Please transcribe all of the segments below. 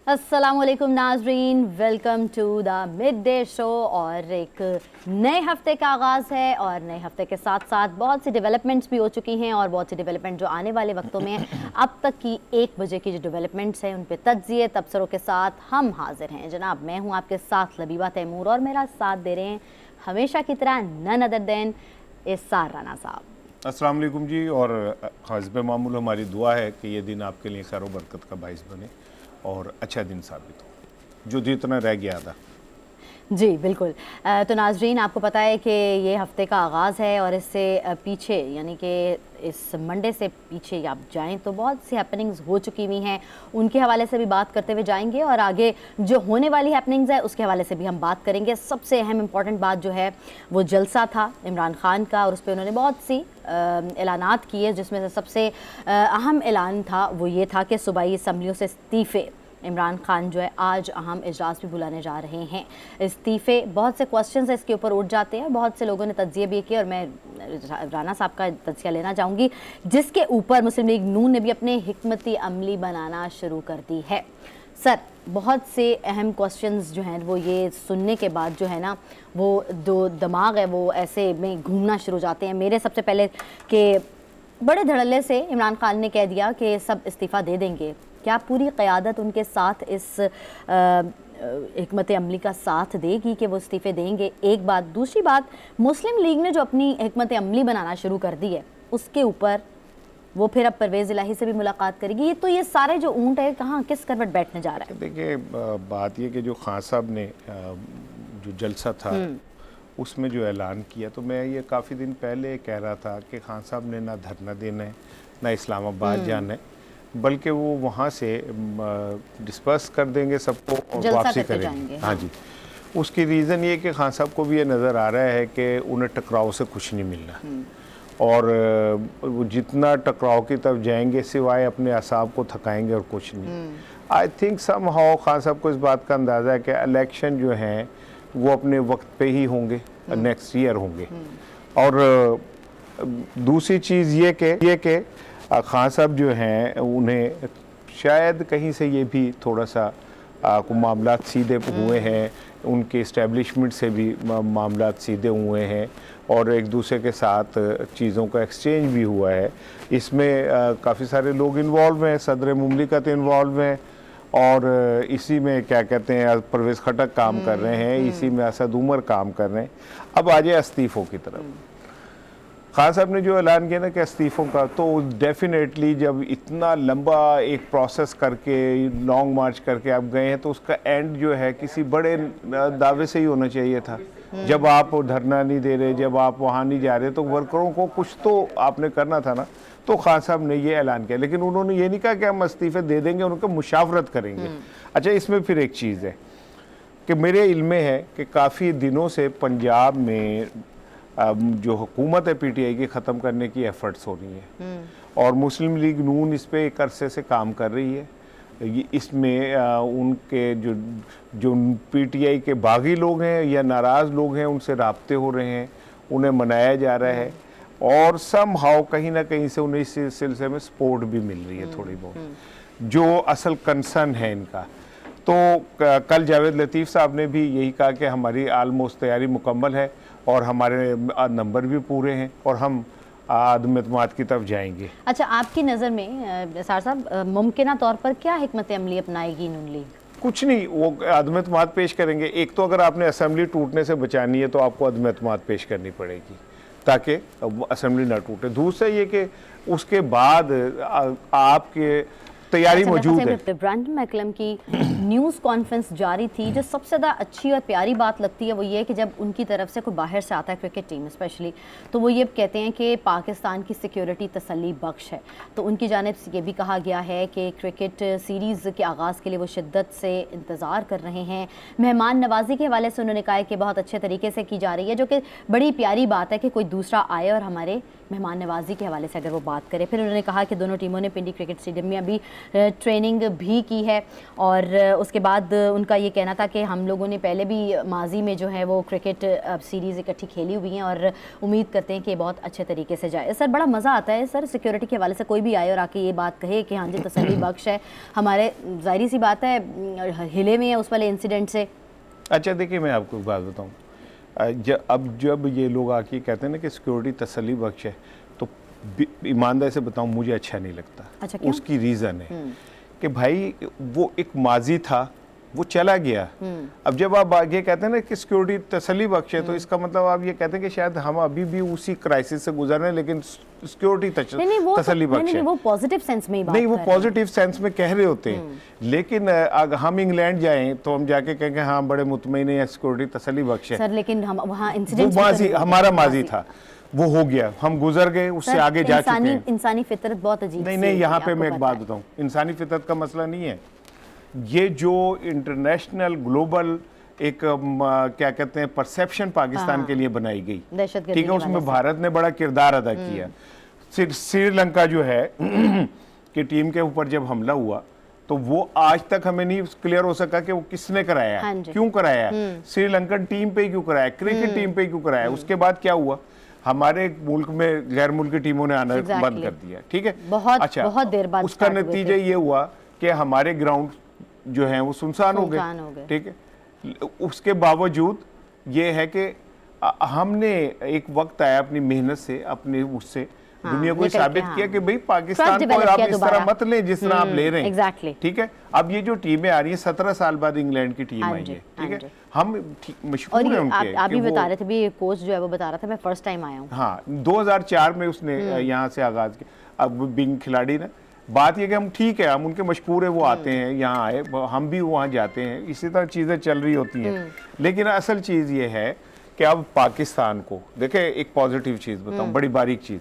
अस्सलामुअलैकुम नाजरीन, welcome to the mid day show. और एक नए हफ्ते का आगाज़ है और नए हफ्ते के साथ साथ बहुत सी डेवलपमेंट्स भी हो चुकी हैं और बहुत सी डेवलपमेंट जो आने वाले वक्तों में अब तक की 1 बजे की जो डेवलपमेंट्स हैं उन पे तज्जिए तबसरों के साथ हम हाजिर हैं। जनाब, मैं हूँ आपके साथ लबीबा तैमूर और मेरा साथ दे रहे हैं हमेशा की तरह नन अदर देन इस्सार राना साहब। अस्सलाम वालेकुम जी। और हस्ब मामूल हमारी दुआ है कि ये दिन आपके लिए खैर बरकत का बाइस बने और अच्छा दिन साबित हो जो जितना रह गया था। जी बिल्कुल। तो नाजरीन, आपको पता है कि ये हफ़्ते का आगाज़ है और इससे पीछे यानी कि इस मंडे से पीछे आप जाएं तो बहुत सी हैपनिंग्स हो चुकी हुई हैं, उनके हवाले से भी बात करते हुए जाएंगे और आगे जो होने वाली हैपनिंग्स है उसके हवाले से भी हम बात करेंगे। सबसे अहम इम्पॉर्टेंट बात जो है वो जलसा था इमरान खान का और उस पर उन्होंने बहुत सी ऐलानात किए, जिसमें से सबसे अहम ऐलान था वो ये था कि सूबाई असम्बलियों से इस्तीफ़े इमरान खान जो है आज अहम इजलास भी बुलाने जा रहे हैं। इस्तीफ़े, बहुत से क्वेश्चंस इसके ऊपर उठ जाते हैं, बहुत से लोगों ने तज्जिए भी किए और मैं राना साहब का तज्जिया लेना चाहूँगी, जिसके ऊपर मुस्लिम लीग नून ने भी अपने हिकमती अमली बनाना शुरू कर दी है। सर, बहुत से अहम क्वेश्चंस जो हैं वो ये सुनने के बाद जो है ना वो जो दिमाग है वो ऐसे में घूमना शुरू हो जाते हैं। मेरे सबसे पहले कि बड़े धड़ल्ले से इमरान खान ने कह दिया कि सब इस्तीफ़ा दे देंगे। क्या पूरी क़यादत उनके साथ इस हिकमत अमली का साथ देगी कि वो इस्तीफ़े देंगे? एक बात। दूसरी बात, मुस्लिम लीग ने जो अपनी हिकमत अमली बनाना शुरू कर दी है उसके ऊपर वो फिर अब परवेज़ इलाही से भी मुलाकात करेगी। ये सारे जो ऊँट है कहाँ किस करवट बैठने जा रहा है? देखिए, बात ये कि जो खान साहब ने जो जलसा था उसमें जो ऐलान किया, तो मैं ये काफ़ी दिन पहले कह रहा था कि खान साहब ने ना धरना देना है ना इस्लामाबाद जाना है, बल्कि वो वहाँ से डिस्पर्स कर देंगे सबको और वापसी करेंगे। हाँ जी। उसकी रीज़न ये कि खान साहब को भी ये नज़र आ रहा है कि उन्हें टकराव से कुछ नहीं मिलना और वो जितना टकराव की तरफ जाएंगे सिवाय अपने असाब को थकाएंगे और कुछ नहीं। I think somehow Khan साहब को इस बात का अंदाज़ा है कि इलेक्शन जो हैं वो अपने वक्त पे ही होंगे, नेक्स्ट ईयर होंगे। और दूसरी चीज़ ये कि खान साहब जो हैं उन्हें शायद कहीं से ये भी थोड़ा सा मामला सीधे हुए हैं, उनके इस्टेब्लिशमेंट से भी मामला सीधे हुए हैं और एक दूसरे के साथ चीज़ों का एक्सचेंज भी हुआ है। इसमें काफ़ी सारे लोग इन्वॉल्व हैं, सदर मुमलिकत इन्वॉल्व हैं और इसी में क्या कहते हैं परवेज़ खटक काम कर रहे हैं, इसी में असद उमर काम कर रहे हैं। अब आ जाए इस्तीफ़ों की तरफ। खान साहब ने जो ऐलान किया ना कि इस्तीफ़ों का, तो डेफिनेटली जब इतना लंबा एक प्रोसेस करके लॉन्ग मार्च करके आप गए हैं तो उसका एंड जो है किसी बड़े दावे से ही होना चाहिए था। जब आप धरना नहीं दे रहे, जब आप वहाँ नहीं जा रहे, तो वर्करों को कुछ तो आपने करना था ना। तो खान साहब ने ये ऐलान किया, लेकिन उन्होंने ये नहीं कहा कि हम इस्तीफ़े दे देंगे, उनका मुशावरत करेंगे। अच्छा, इसमें फिर एक चीज़ है कि मेरे इल्म में है कि काफ़ी दिनों से पंजाब में जो हुकूमत है पीटीआई की ख़त्म करने की एफ़र्ट्स हो रही हैं और मुस्लिम लीग नून इस पर एक अरसे से काम कर रही है। इसमें उनके जो पीटीआई के बागी लोग हैं या नाराज़ लोग हैं उनसे राब्ते हो रहे हैं, उन्हें मनाया जा रहा है और सम हाउ कहीं ना कहीं से उन्हें इस सिलसिले में सपोर्ट भी मिल रही है थोड़ी बहुत, जो असल कंसर्न है इनका। तो कल जावेद लतीफ़ साहब ने भी यही कहा कि हमारी आलमोस्ट तैयारी मुकम्मल है और हमारे नंबर भी पूरे हैं और हम आदम एतमाद की तरफ जाएंगे। अच्छा, आपकी नज़र में सार साहब मुमकिन तौर पर क्या हिकमत अमली अपनाएगी नून लीग? कुछ नहीं, वो आदम एतमाद पेश करेंगे। एक तो अगर आपने असम्बली टूटने से बचानी है तो आपको आदम एतमाद पेश करनी पड़ेगी ताकि असम्बली ना टूटे। दूसरा ये कि उसके बाद आपके तैयारी मौजूद है। ब्रैंडन मैकलम की न्यूज़ कॉन्फ्रेंस जारी थी। जो सबसे ज़्यादा अच्छी और प्यारी बात लगती है वो ये कि जब उनकी तरफ से कोई बाहर से आता है, क्रिकेट टीम स्पेशली, तो वो ये कहते हैं कि पाकिस्तान की सिक्योरिटी तसल्ली बख्श है। तो उनकी जानिब से ये भी कहा गया है कि क्रिकेट सीरीज़ के आगाज़ के लिए वो शिद्दत से इंतज़ार कर रहे हैं। मेहमान नवाजी के हवाले से उन्होंने कहा है कि बहुत अच्छे तरीके से की जा रही है, जो कि बड़ी प्यारी बात है कि कोई दूसरा आए और हमारे मेहमान नवाजी के हवाले से अगर वो बात करें, फिर उन्होंने कहा कि दोनों टीमों ने पिंडी क्रिकेट स्टेडियम में अभी ट्रेनिंग भी की है और उसके बाद उनका ये कहना था कि हम लोगों ने पहले भी माजी में जो है वो क्रिकेट सीरीज़ इकट्ठी खेली हुई हैं और उम्मीद करते हैं कि बहुत अच्छे तरीके से जाए। सर बड़ा मज़ा आता है सर सिक्योरिटी के हवाले से कोई भी आए और आके ये बात कहे कि हाँ जी तसल्ली बख्श है, हमारे ज़ाहिर सी बात है हिले में है उस वाले इंसिडेंट से। अच्छा देखिए, मैं आपको एक बात बताऊँ, जब ये लोग आके कहते हैं ना कि सिक्योरिटी तसल्ली बख्श है, तो ईमानदारी से बताऊँ मुझे अच्छा नहीं लगता। अच्छा, क्यों? उसकी रीज़न है कि भाई वो एक माजी था, वो चला गया। अब जब आप आगे कहते हैं ना कि सिक्योरिटी तसल्ली बख्श है, तो इसका मतलब आप ये कहते हैं कि शायद हम अभी भी उसी क्राइसिस से गुजर रहे हैं, लेकिन सिक्योरिटी तसल्ली बख्श है। वो पॉजिटिव सेंस में ही बात नहीं, वो कर रहे हैं। पॉजिटिव सेंस में कह रहे होते हैं, लेकिन अगर हम इंग्लैंड जाएं तो हम जाके कहेंगे हाँ बड़े मुतमईन है, सिक्योरिटी तसल्ली बख्श है। सर लेकिन हम वहाँ वो इंसिडेंट माजी, हमारा माजी था, वो हो गया, हम गुजर गए, उससे आगे जा चुके हैं। इंसानी फितरत बहुत अजीब नहीं नहीं, यहाँ पे मैं एक बात बताऊँ, इंसानी फितरत का मसला नहीं है, ये जो इंटरनेशनल ग्लोबल एक क्या कहते हैं परसेप्शन पाकिस्तान के लिए बनाई गई, ठीक है, उसमें भारत ने बड़ा किरदार अदा किया। श्रीलंका जो है कि टीम के ऊपर जब हमला हुआ तो वो आज तक हमें नहीं क्लियर हो सका कि वो किसने कराया, क्यों कराया, श्रीलंकन टीम पे ही क्यों कराया, क्रिकेट टीम पे ही क्यों कराया। उसके बाद क्या हुआ, हमारे मुल्क में गैर मुल्की टीमों ने आना बंद कर दिया, ठीक है। अच्छा, बहुत देर बाद उसका नतीजा ये हुआ कि हमारे ग्राउंड जो हैं वो सुनसान हो गए, ठीक है। उसके बावजूद ये है कि हमने एक वक्त आया अपनी मेहनत से, अपने उससे दुनिया को साबित किया कि भाई पाकिस्तान को आप इस तरह मत लें जिस तरह आप ले रहे हैं, ठीक है। अब ये जो टीमें आ रही है 17 साल बाद इंग्लैंड की टीम आई है, ठीक है, हम मशहूर हैं उनके। आप भी बता रहे थे भी कोच जो है वो बता रहा था मैं फर्स्ट टाइम आया हूँ। हाँ, 2004 में उसने यहाँ से आगाज किया। अब बिंग खिलाड़ी ना, बात ये कि हम ठीक है, हम उनके मशहूर है, वो आते हैं यहाँ आए, हम भी वहाँ जाते हैं, इसी तरह चीज़ें चल रही होती हैं। लेकिन असल चीज़ ये है कि अब पाकिस्तान को देखें, एक पॉजिटिव चीज़ बताऊँ, बड़ी बारीक चीज़।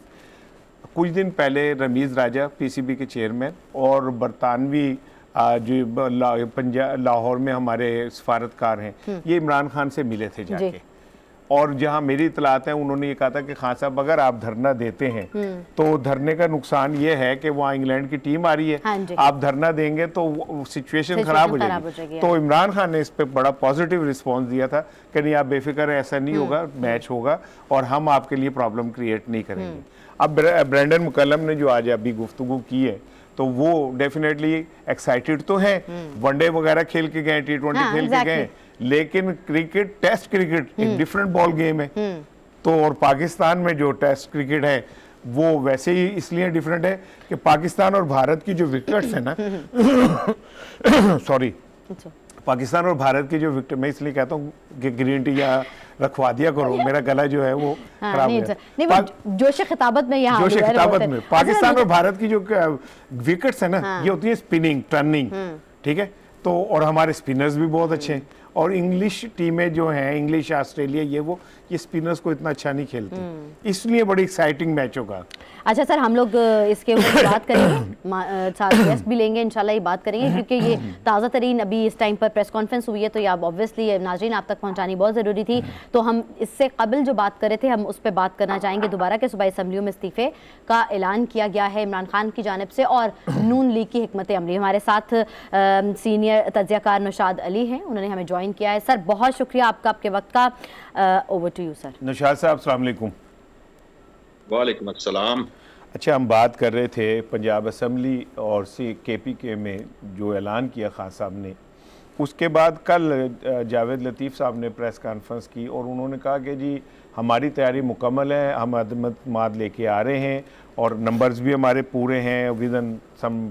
कुछ दिन पहले रमीज़ राजा पीसीबी के चेयरमैन और बरतानवी जो लाहौर में हमारे सफारतकार हैं, ये इमरान खान से मिले थे जाके, और जहां मेरी इतलात है उन्होंने ये कहा था कि खान साहब अगर आप धरना देते हैं तो धरने का नुकसान ये है कि वहाँ इंग्लैंड की टीम आ रही है, आप धरना देंगे तो सिचुएशन खराब हो जाएगी। तो इमरान खान ने इस पर बड़ा पॉजिटिव रिस्पॉन्स दिया था कि नहीं आप बेफिक्र है, ऐसा नहीं होगा, मैच होगा और हम आपके लिए प्रॉब्लम क्रिएट नहीं करेंगे। अब ब्रेंडन मुकल्लम ने जो आज अभी गुफ्तगू की है तो वो डेफिनेटली एक्साइटेड तो है, वनडे वगैरह खेल के गए, T20 खेल के गए, लेकिन क्रिकेट, टेस्ट क्रिकेट एक डिफरेंट बॉल गेम है। तो और पाकिस्तान में जो टेस्ट क्रिकेट है वो वैसे ही इसलिए डिफरेंट है कि पाकिस्तान और भारत की जो विकेट्स है ना सॉरी, पाकिस्तान और भारत की जो विकेट, मैं इसलिए कहता हूँ कि ग्रीन टी या रखवा दिया करो, मेरा गला जो है वो खराब है। जोश खिताबत में यहाँ जोश खिताबत में पाकिस्तान और भारत की जो विकेट्स है ना, ये होती है स्पिनिंग, टर्निंग, ठीक है। तो और हमारे स्पिनर्स भी बहुत अच्छे हैं, और इंग्लिश टीमें जो हैं, इंग्लिश ऑस्ट्रेलिया, ये स्पिनर्स को इतना अच्छा नहीं खेलती, इसलिए बड़ी एक्साइटिंग मैच होगा। अच्छा सर, हम लोग इसके ऊपर बात करेंगे, साथ गेस्ट भी लेंगे, इंशाल्लाह ये बात करेंगे, क्योंकि ये ताज़ा तरीन अभी इस टाइम पर प्रेस कॉन्फ्रेंस हुई है, तो ये आप ऑब्वियसली नाज़रीन आप तक पहुंचानी बहुत ज़रूरी थी। तो हम इससे कबल जो बात कर रहे थे हम उस पर बात करना चाहेंगे दोबारा कि सूबाई असम्बलियों में इस्तीफ़े का ऐलान किया गया है इमरान खान की जानिब से, और नून लीग की हिकमत अमली। हमारे साथ सीनियर तज्ज़ियाकार नौशाद अली हैं, उन्होंने हमें ज्वाइन किया है। सर बहुत शुक्रिया आपका, आपके वक्त का। Over to you sir. Naushad साहब अस्सलाम वालेकुम। वालेकुम अस्सलाम। अच्छा, हम बात कर रहे थे पंजाब असम्बली और KPK में जो ऐलान किया खान साहब ने, उसके बाद कल जावेद लतीफ़ साहब ने प्रेस कॉन्फ्रेंस की और उन्होंने कहा कि जी हमारी तैयारी मुकम्मल है, हम अदमत लेके आ रहे हैं और नंबर्स भी हमारे पूरे हैं, विदिन सम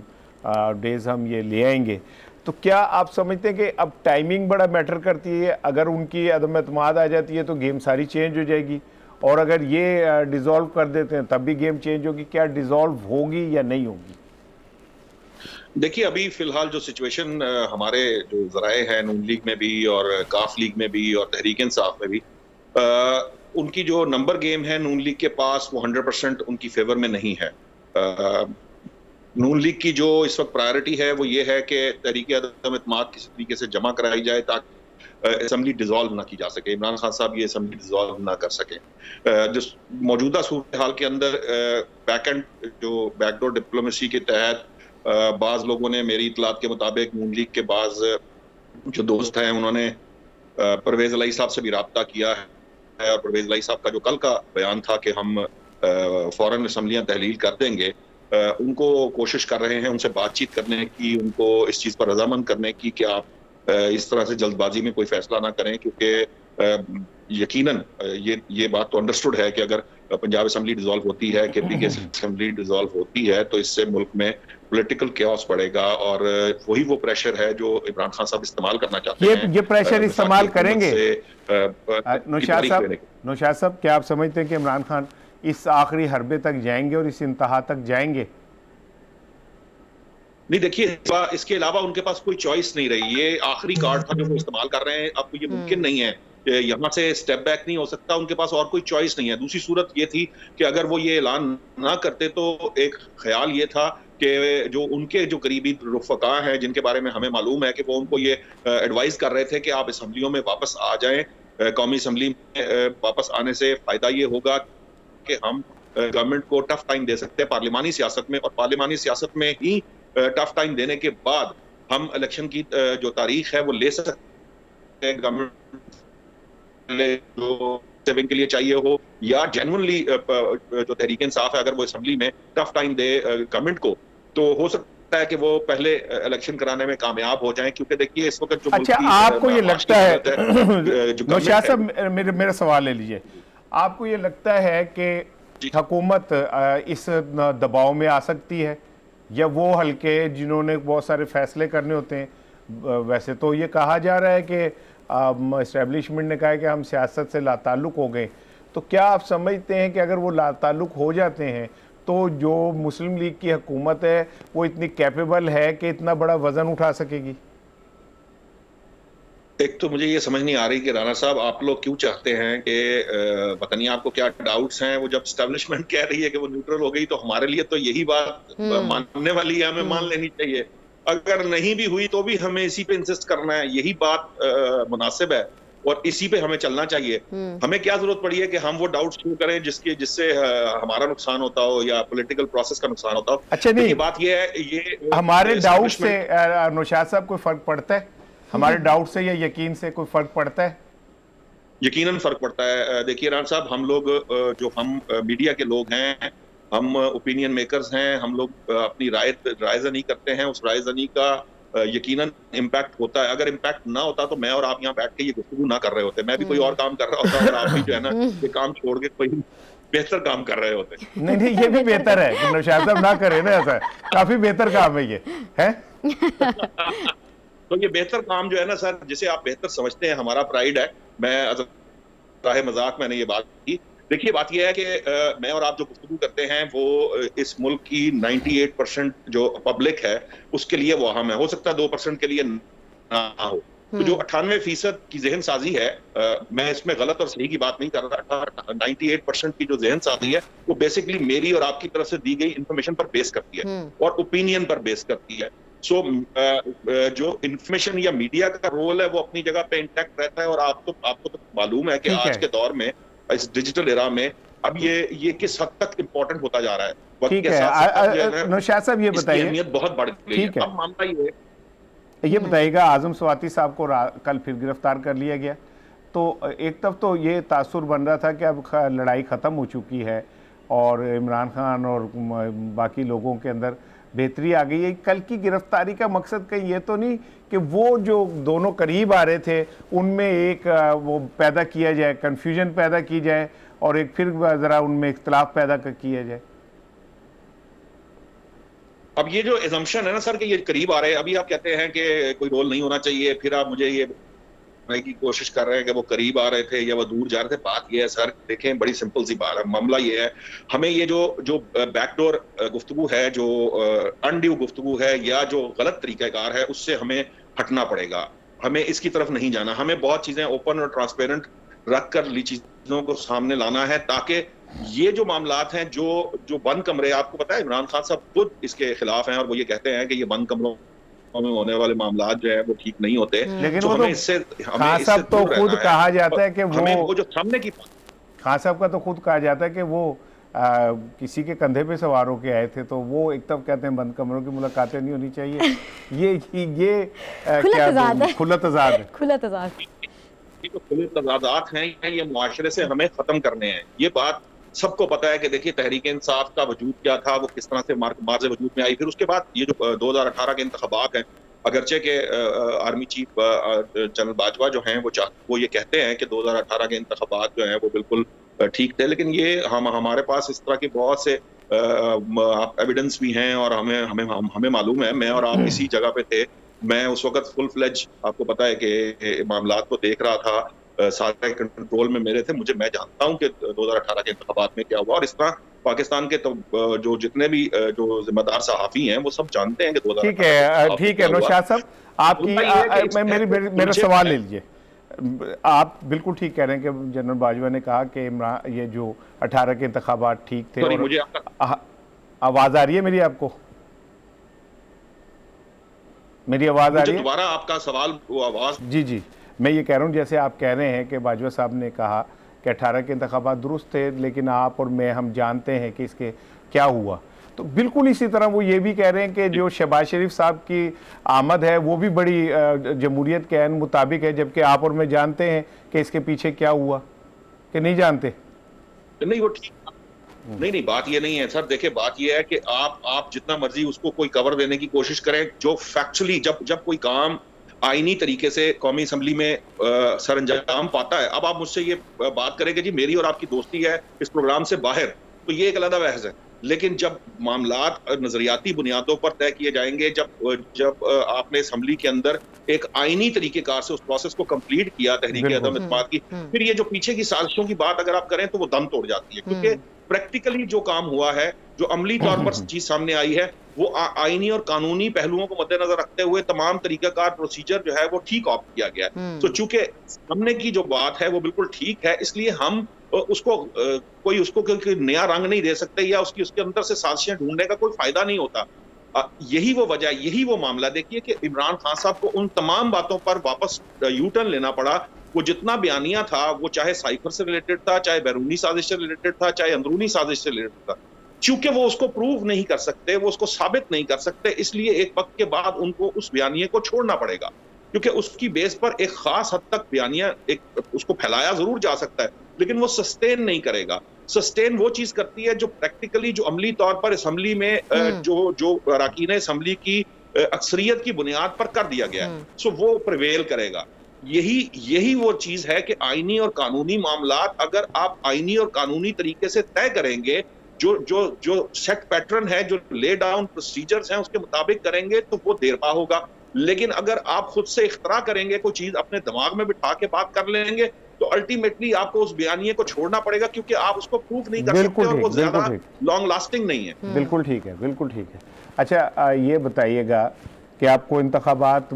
डेज़ हम ये ले आएंगे। तो क्या आप समझते हैं कि अब टाइमिंग बड़ा मैटर करती है? अगर उनकी अदम एतमाद आ जाती है तो गेम सारी चेंज हो जाएगी, और अगर ये डिज़ोल्व कर देते हैं तब भी गेम चेंज होगी। क्या डिज़ोल्व होगी या नहीं होगी? देखिए, अभी फिलहाल जो सिचुएशन हमारे जो ज़राए हैं नून लीग में भी और काफ लीग में भी और तहरीक इंसाफ में भी, उनकी जो नंबर गेम है नून लीग के पास वो 100% उनकी फेवर में नहीं है। नून लीग की जो इस वक्त प्रायोरिटी है वो ये है कि तहरीक अदम एतमाद किसी तरीके से जमा कराई जाए, ताकि असम्बली डिसॉल्व ना की जा सके, इमरान खान साहब ये असम्बली डिसॉल्व ना कर सके। जिस मौजूदा सूरत हाल के अंदर बैकडोर डिप्लोमेसी के तहत बाज़ लोगों ने, मेरी इतलात के मुताबिक नून लीग के बाज़ जो दोस्त हैं उन्होंने परवेज़ इलाही साहब से भी राब्ता किया है, और परवेज़ इलाही साहब का जो कल का बयान था कि हम फौरन असम्बलियाँ तहलील कर देंगे, उनको कोशिश कर रहे हैं उनसे बातचीत करने की, उनको इस चीज़ पर रजामंद करने की कि आप इस तरह से जल्दबाजी में कोई फैसला ना करें, क्योंकि यकीनन ये बात तो अंडरस्टूड है कि अगर पंजाब असम्बली डिसॉल्व होती है, केपी की असम्बली डिसॉल्व होती है, तो इससे मुल्क में पॉलिटिकल केओस पड़ेगा, और वही वो प्रेशर है जो इमरान खान साहब इस्तेमाल करना चाहते हैं। ये प्रेशर इस्तेमाल करेंगे नौशाद साहब, क्या आप समझते हैं कि इमरान खान इस आखिरी हरबे तक जाएंगे और इस इंतहा तक जाएंगे? नहीं, देखिए, इसके अलावा उनके पास कोई चॉइस नहीं रही, ये आखिरी कार्ड था जो वो इस्तेमाल कर रहे हैं। अब ये मुमकिन नहीं है, यहाँ से स्टेप बैक नहीं हो सकता, उनके पास और कोई चॉइस नहीं है। दूसरी सूरत ये थी कि अगर वो ये ऐलान ना करते तो एक ख्याल ये था कि जो उनके जो करीबी रुफ़क़ा हैं, जिनके बारे में हमें मालूम है कि वो उनको ये एडवाइस कर रहे थे कि आप असम्बलियों में वापस आ जाएं, कौमी असम्बली में वापस आने से फ़ायदा ये होगा कि हम गवर्नमेंट को टफ टाइम दे सकते हैं पार्लिमानी सियासत में, और पार्लिमानी सियासत में ही टफ टाइम देने के बाद हम इलेक्शन की जो तारीख है वो ले सकते हैं। गवर्नमेंट जो सेविंग के लिए चाहिए हो, या जेन्युइनली जो तहरीक इंसाफ है अगर वो असेंबली में टफ टाइम दे गवर्नमेंट को, तो हो सकता है कि वो पहले इलेक्शन कराने में कामयाब हो जाए, क्योंकि देखिए इस वक्त जो अच्छा, आपको ये लगता है नौशाद साहब, मेरा सवाल ले लीजिए, आपको ये लगता है कि हुकूमत इस दबाव में आ सकती है, या वो हल्के जिन्होंने बहुत सारे फैसले करने होते हैं? वैसे तो ये कहा जा रहा है कि इस्टेब्लिशमेंट ने कहा है कि हम सियासत से लाताल्लुक़ हो गए, तो क्या आप समझते हैं कि अगर वो लाताल्लुक़ हो जाते हैं तो जो मुस्लिम लीग की हुकूमत है वो इतनी कैपेबल है कि इतना बड़ा वज़न उठा सकेगी? एक तो मुझे ये समझ नहीं आ रही कि राना साहब आप लोग क्यों चाहते हैं कि पता नहीं आपको क्या डाउट्स हैं। वो जब एस्टेब्लिशमेंट कह रही है कि वो न्यूट्रल हो गई, तो हमारे लिए तो यही बात मानने वाली है, हमें मान लेनी चाहिए। अगर नहीं भी हुई तो भी हमें इसी पे इंसिस्ट करना है, यही बात मुनासिब है और इसी पे हमें चलना चाहिए। हमें क्या जरूरत पड़ी है कि हम वो डाउट्स क्यों करें जिससे हमारा नुकसान होता हो या पॉलिटिकल प्रोसेस का नुकसान होता हो। अच्छा, नहीं, बात ये है, ये हमारे डाउट से नौशाद साहब कोई फर्क पड़ता है? हमारे डाउट से या यकीन से कोई फर्क पड़ता है? यकीनन फर्क पड़ता है। देखिए रान साहब, हम लोग जो हम मीडिया के लोग हैं, हम ओपिनियन मेकर्स हैं, हम लोग अपनी रायज़नी करते हैं। उस रायज़नी का यकीनन इम्पैक्ट होता है। अगर इम्पैक्ट ना होता तो मैं और आप यहाँ बैठ के ये गुफ्तगू ना कर रहे होते, मैं भी कोई और काम कर रहा होता और आप भी जो है ना ये काम छोड़ के कोई बेहतर काम कर रहे होते। नहीं, ये भी बेहतर है कि नौशाद साहब ना करे ना, ऐसा काफी बेहतर काम है ये, है? तो ये बेहतर काम जो है ना सर, जिसे आप बेहतर समझते हैं, हमारा प्राइड है। मैं राहे मजाक मैंने ये बात की। देखिए बात ये है कि मैं और आप जो गुफ्तगू करते हैं वो इस मुल्क की 98% जो पब्लिक है उसके लिए वो अहम है। हो सकता है 2% के लिए ना हो। तो जो 98% की जहन साजी है, मैं इसमें गलत और सही की बात नहीं कर रहा। 98% की जो जहन साजी है वो बेसिकली मेरी और आपकी तरफ से दी गई इंफॉर्मेशन पर बेस करती है और ओपिनियन पर बेस करती है। सो जो इंफॉर्मेशन या मीडिया का रोल है वो अपनी जगह पे इंटैक्ट रहता है। और आपको तो मालूम है कि आज के दौर में, इस डिजिटल एरा में, अब ये किस हद तक इम्पोर्टेंट होता जा रहा है। ठीक है नौशाद साहब, ये बताइए, अहमियत बहुत बढ़ गई है। अब मामला ये बताइएगा, आजम स्वाति साहब को कल फिर गिरफ्तार कर लिया गया, तो एक तरफ तो ये तासुर बन रहा था कि अब लड़ाई ख़त्म हो चुकी है और इमरान खान और बाकी लोगों के अंदर बेहतरी आ गई है। कल की गिरफ्तारी का मकसद कहीं ये तो नहीं कि वो जो दोनों करीब आ रहे थे उनमें एक वो पैदा किया जाए, कन्फ्यूजन पैदा की जाए और एक फिर ज़रा उनमें इख्तलाफ पैदा किया जाए? अब ये जो एजम्पशन है ना सर कि ये करीब आ रहे हैं, अभी आप कहते हैं कि कोई रोल नहीं होना चाहिए, फिर आप मुझे ये की कोशिश कर रहे हैं कि वो करीब आ रहे थे या वो दूर जा रहे थे। बात ये है सर, देखें बड़ी सिंपल सी बात है। मामला ये है, हमें ये जो बैकडोर गुफ्तगू है, जो अनड्यू गुफ्तगू है या जो गलत तरीक़ाकार है, उससे हमें हटना पड़ेगा। हमें इसकी तरफ नहीं जाना। हमें बहुत चीज़ें ओपन और ट्रांसपेरेंट रख कर चीज़ों को सामने लाना है, ताकि ये जो मामलात हैं, जो बंद कमरे, आपको पता है इमरान खान साहब खुद इसके खिलाफ हैं और वो ये कहते हैं कि ये बंद कमरों में होने वाले मामला जो है वो ठीक नहीं होते। लेकिन तो वो तो हमें इससे खान साहब तो दूर खुद रहना कहा जाता है और कि हमें वो वो जो सामने की खान साहब का तो खुद कहा जाता है कि वो किसी के कंधे पे सवार होके आए थे, तो वो एक तब कहते हैं बंद कमरों की मुलाकातें नहीं होनी चाहिए। ये खुला क्या तज़ाद है। खुला तज़ाद है। खुला तज़ाद। ये जो खुले तजादात हैं ये मुआशरे से हमें खत्म करने हैं। ये बात सबको पता है कि देखिए तहरीक इंसाफ का वजूद क्या था, वो किस तरह से मार्ज वजूद में आई। फिर उसके बाद ये जो 2018 के इंतखाबात हैं, अगरचे के आर्मी चीफ जनरल बाजवा जो हैं वो ये कहते हैं कि 2018 के इंतखाबात जो हैं वो बिल्कुल ठीक थे, लेकिन ये हमारे पास इस तरह के बहुत से एविडेंस भी हैं और हमें मालूम है। मैं और आप इसी जगह पे थे। मैं उस वक्त फुल फ्लेज, आपको पता है कि मामलात को देख रहा था, सारे कंट्रोल में मेरे थे। मैं जानता हूं कि 2018 के इंतखाबात में क्या हुआ, और इस तरह पाकिस्तान के तो जो जितने भी जो जिम्मेदार सहाफी हैं वो सब जानते हैं कि 2018 ठीक है नौशाद साहब, आपकी मेरा सवाल ले लीजिए। आप बिल्कुल ठीक कह रहे हैं कि जनरल बाजवा ने कहा कि इमरान ये जो 18 के इंतखाबात ठीक थे। और मुझे आवाज आ रही है मेरी आपको? मेरी आवाज आ रही है? दोबारा आपका सवाल, वो आवाज। जी, मैं ये कह रहा हूँ जैसे आप कह रहे हैं कि बाजवा साहब ने कहा कि 18 के इंतखाबात दुरुस्त थे, लेकिन आप और मैं हम जानते हैं कि इसके क्या हुआ। तो बिल्कुल इसी तरह वो ये भी कह रहे हैं कि जो शहबाज शरीफ साहब की आमद है वो भी बड़ी जमहूरियत के ऐन मुताबिक है, जबकि आप और मैं जानते हैं कि इसके पीछे क्या हुआ, कि नहीं जानते? नहीं, वो ठीक नहीं, बात ये नहीं है सर। देखिए, बात ये है कि आप जितना मर्जी उसको कोई कवर देने की कोशिश करें, जो फैक्चुअली जब कोई काम आईनी तरीके से कौमी असम्बली में सर अंजाम पाता है। अब आप मुझसे ये बात करें कि जी मेरी और आपकी दोस्ती है इस प्रोग्राम से बाहर, तो ये एक अलग बहस है। लेकिन जब मामलात नजरियाती बुनियादों पर तय किए जाएंगे, जब आपने असम्बली के अंदर एक आईनी तरीकेकार से उस प्रोसेस को कंप्लीट किया तहरीक अदम इत्तेमाद की, फिर ये जो पीछे की साजिशों की बात अगर आप करें तो वो दम तोड़ जाती है। क्योंकि प्रैक्टिकली जो काम हुआ है, जो अमली तौर पर चीज सामने आई है, वो आईनी और कानूनी पहलुओं को मद्देनजर रखते हुए तमाम तरीकाकार प्रोसीजर जो है वो ठीक ऑप्ट किया गया है। तो चूंकि सामने की जो बात है वो बिल्कुल ठीक है, इसलिए हम उसको कोई नया रंग नहीं दे सकते, या उसके अंदर से साजिशें ढूंढने का कोई फायदा नहीं होता। यही वो वजह, यही वो मामला देखिए कि इमरान खान साहब को उन तमाम बातों पर वापस यू टर्न लेना पड़ा। वो जितना बयानिया था, वो चाहे साइफर से रिलेटेड था, चाहे बैरूनी साजिश से रिलेटेड था, चाहे अंदरूनी साजिश से रिलेटेड था, चूंकि वो उसको प्रूव नहीं कर सकते, वो उसको साबित नहीं कर सकते, इसलिए एक वक्त के बाद उनको उस बयानिए को छोड़ना पड़ेगा। क्योंकि उसकी बेस पर एक खास हद तक बयानिया उसको फैलाया जरूर जा सकता है, लेकिन वो सस्टेन नहीं करेगा। सस्टेन वो चीज करती है जो प्रैक्टिकली, जो अमली तौर पर असम्बली में जो अरकान असम्बली की अक्सरियत की बुनियाद पर कर दिया गया है, सो वो प्रिवेल करेगा। यही वो चीज है कि आईनी और कानूनी मामलात अगर आप आईनी और कानूनी तरीके से तय करेंगे, जो सेट पैटर्न है, जो ले डाउन प्रोसीजर्स हैं, उसके मुताबिक करेंगे, तो वो देरपा होगा। लेकिन अगर आप खुद से इख्तरा करेंगे, कोई चीज अपने दिमाग में बिठा के बात कर लेंगे, तो अल्टीमेटली आपको उस बयानिए को छोड़ना पड़ेगा, क्योंकि आप उसको प्रूफ नहीं कर सकते और वो ज्यादा लॉन्ग लास्टिंग नहीं है। बिल्कुल ठीक है, बिल्कुल ठीक है। अच्छा, ये बताइएगा कि आपको इंतखाबात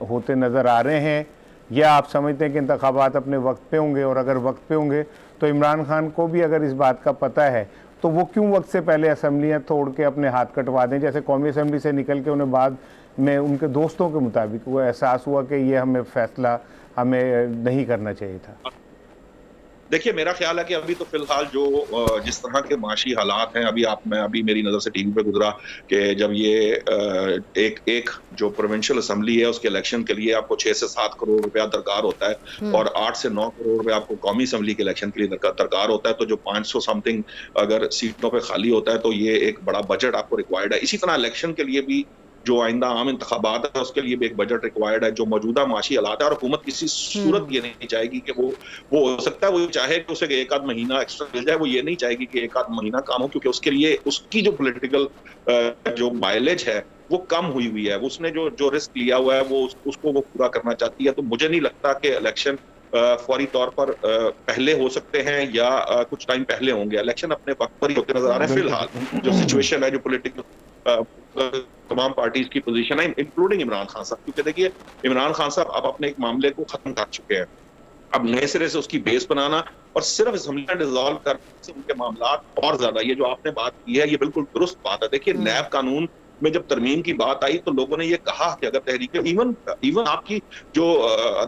होते नज़र आ रहे हैं, या आप समझते हैं कि इंतखाबात अपने वक्त पे होंगे, और अगर वक्त पे होंगे तो इमरान खान को भी अगर इस बात का पता है तो वो क्यों वक्त से पहले असम्बलियाँ तोड़ के अपने हाथ कटवा दें? जैसे कौमी असम्बली से निकल के उन्हें बाद में उनके दोस्तों के मुताबिक वो एहसास हुआ कि ये फैसला हमें नहीं करना चाहिए था। देखिए, मेरा ख्याल है कि अभी तो फिलहाल जो जिस तरह के माशी हालात हैं, अभी मेरी नज़र से टीवी पे गुजरा कि जब ये एक जो प्रोविंशियल असम्बली है उसके इलेक्शन के लिए आपको 6 से 7 करोड़ रुपया दरकार होता है, और 8 से 9 करोड़ रुपया आपको कौमी असम्बली के इलेक्शन के लिए दरकार होता है। तो जो 500 समथिंग अगर सीटों पर खाली होता है, तो ये एक बड़ा बजट आपको रिक्वायर्ड है। इसी तरह इलेक्शन के लिए भी, जो आइंदा आम इंतखाबात है, उसके लिए भी एक बजट रिक्वायर्ड है। जो मौजूदा माशी हालात है, और हुकूमत किसी सूरत ये नहीं चाहेगी कि वो हो सकता है वो चाहे कि उसे एक आध महीना एक्स्ट्रा मिल जाए, वो ये नहीं चाहेगी कि एक आध महीना काम हो, क्योंकि उसके लिए उसकी जो पॉलिटिकल जो माइलेज है वो कम हुई है। उसने जो रिस्क लिया हुआ है उसको वो पूरा करना चाहती है। तो मुझे नहीं लगता कि इलेक्शन फौरी तौर पर पहले हो सकते हैं या कुछ टाइम पहले होंगे। इलेक्शन अपने वक्त पर ही होते नजर आ रहे हैं। फिलहाल जो सिचुएशन है, जो पॉलिटिकल तमाम पार्टीज की पोजीशन है, इंक्लूडिंग इमरान खान साहब, क्योंकि देखिए इमरान खान साहब अब अपने एक मामले को खत्म कर चुके हैं। अब नए सिरे से उसकी बेस बनाना और सिर्फ असम्बली डिसॉल्व करने से उनके मामला और ज्यादा, ये जो आपने बात की है ये बिल्कुल दुरुस्त बात है। देखिए, नैब कानून में जब तरमीम की बात आई तो लोगों ने ये कहा कि अगर तहरीक इवन आपकी जो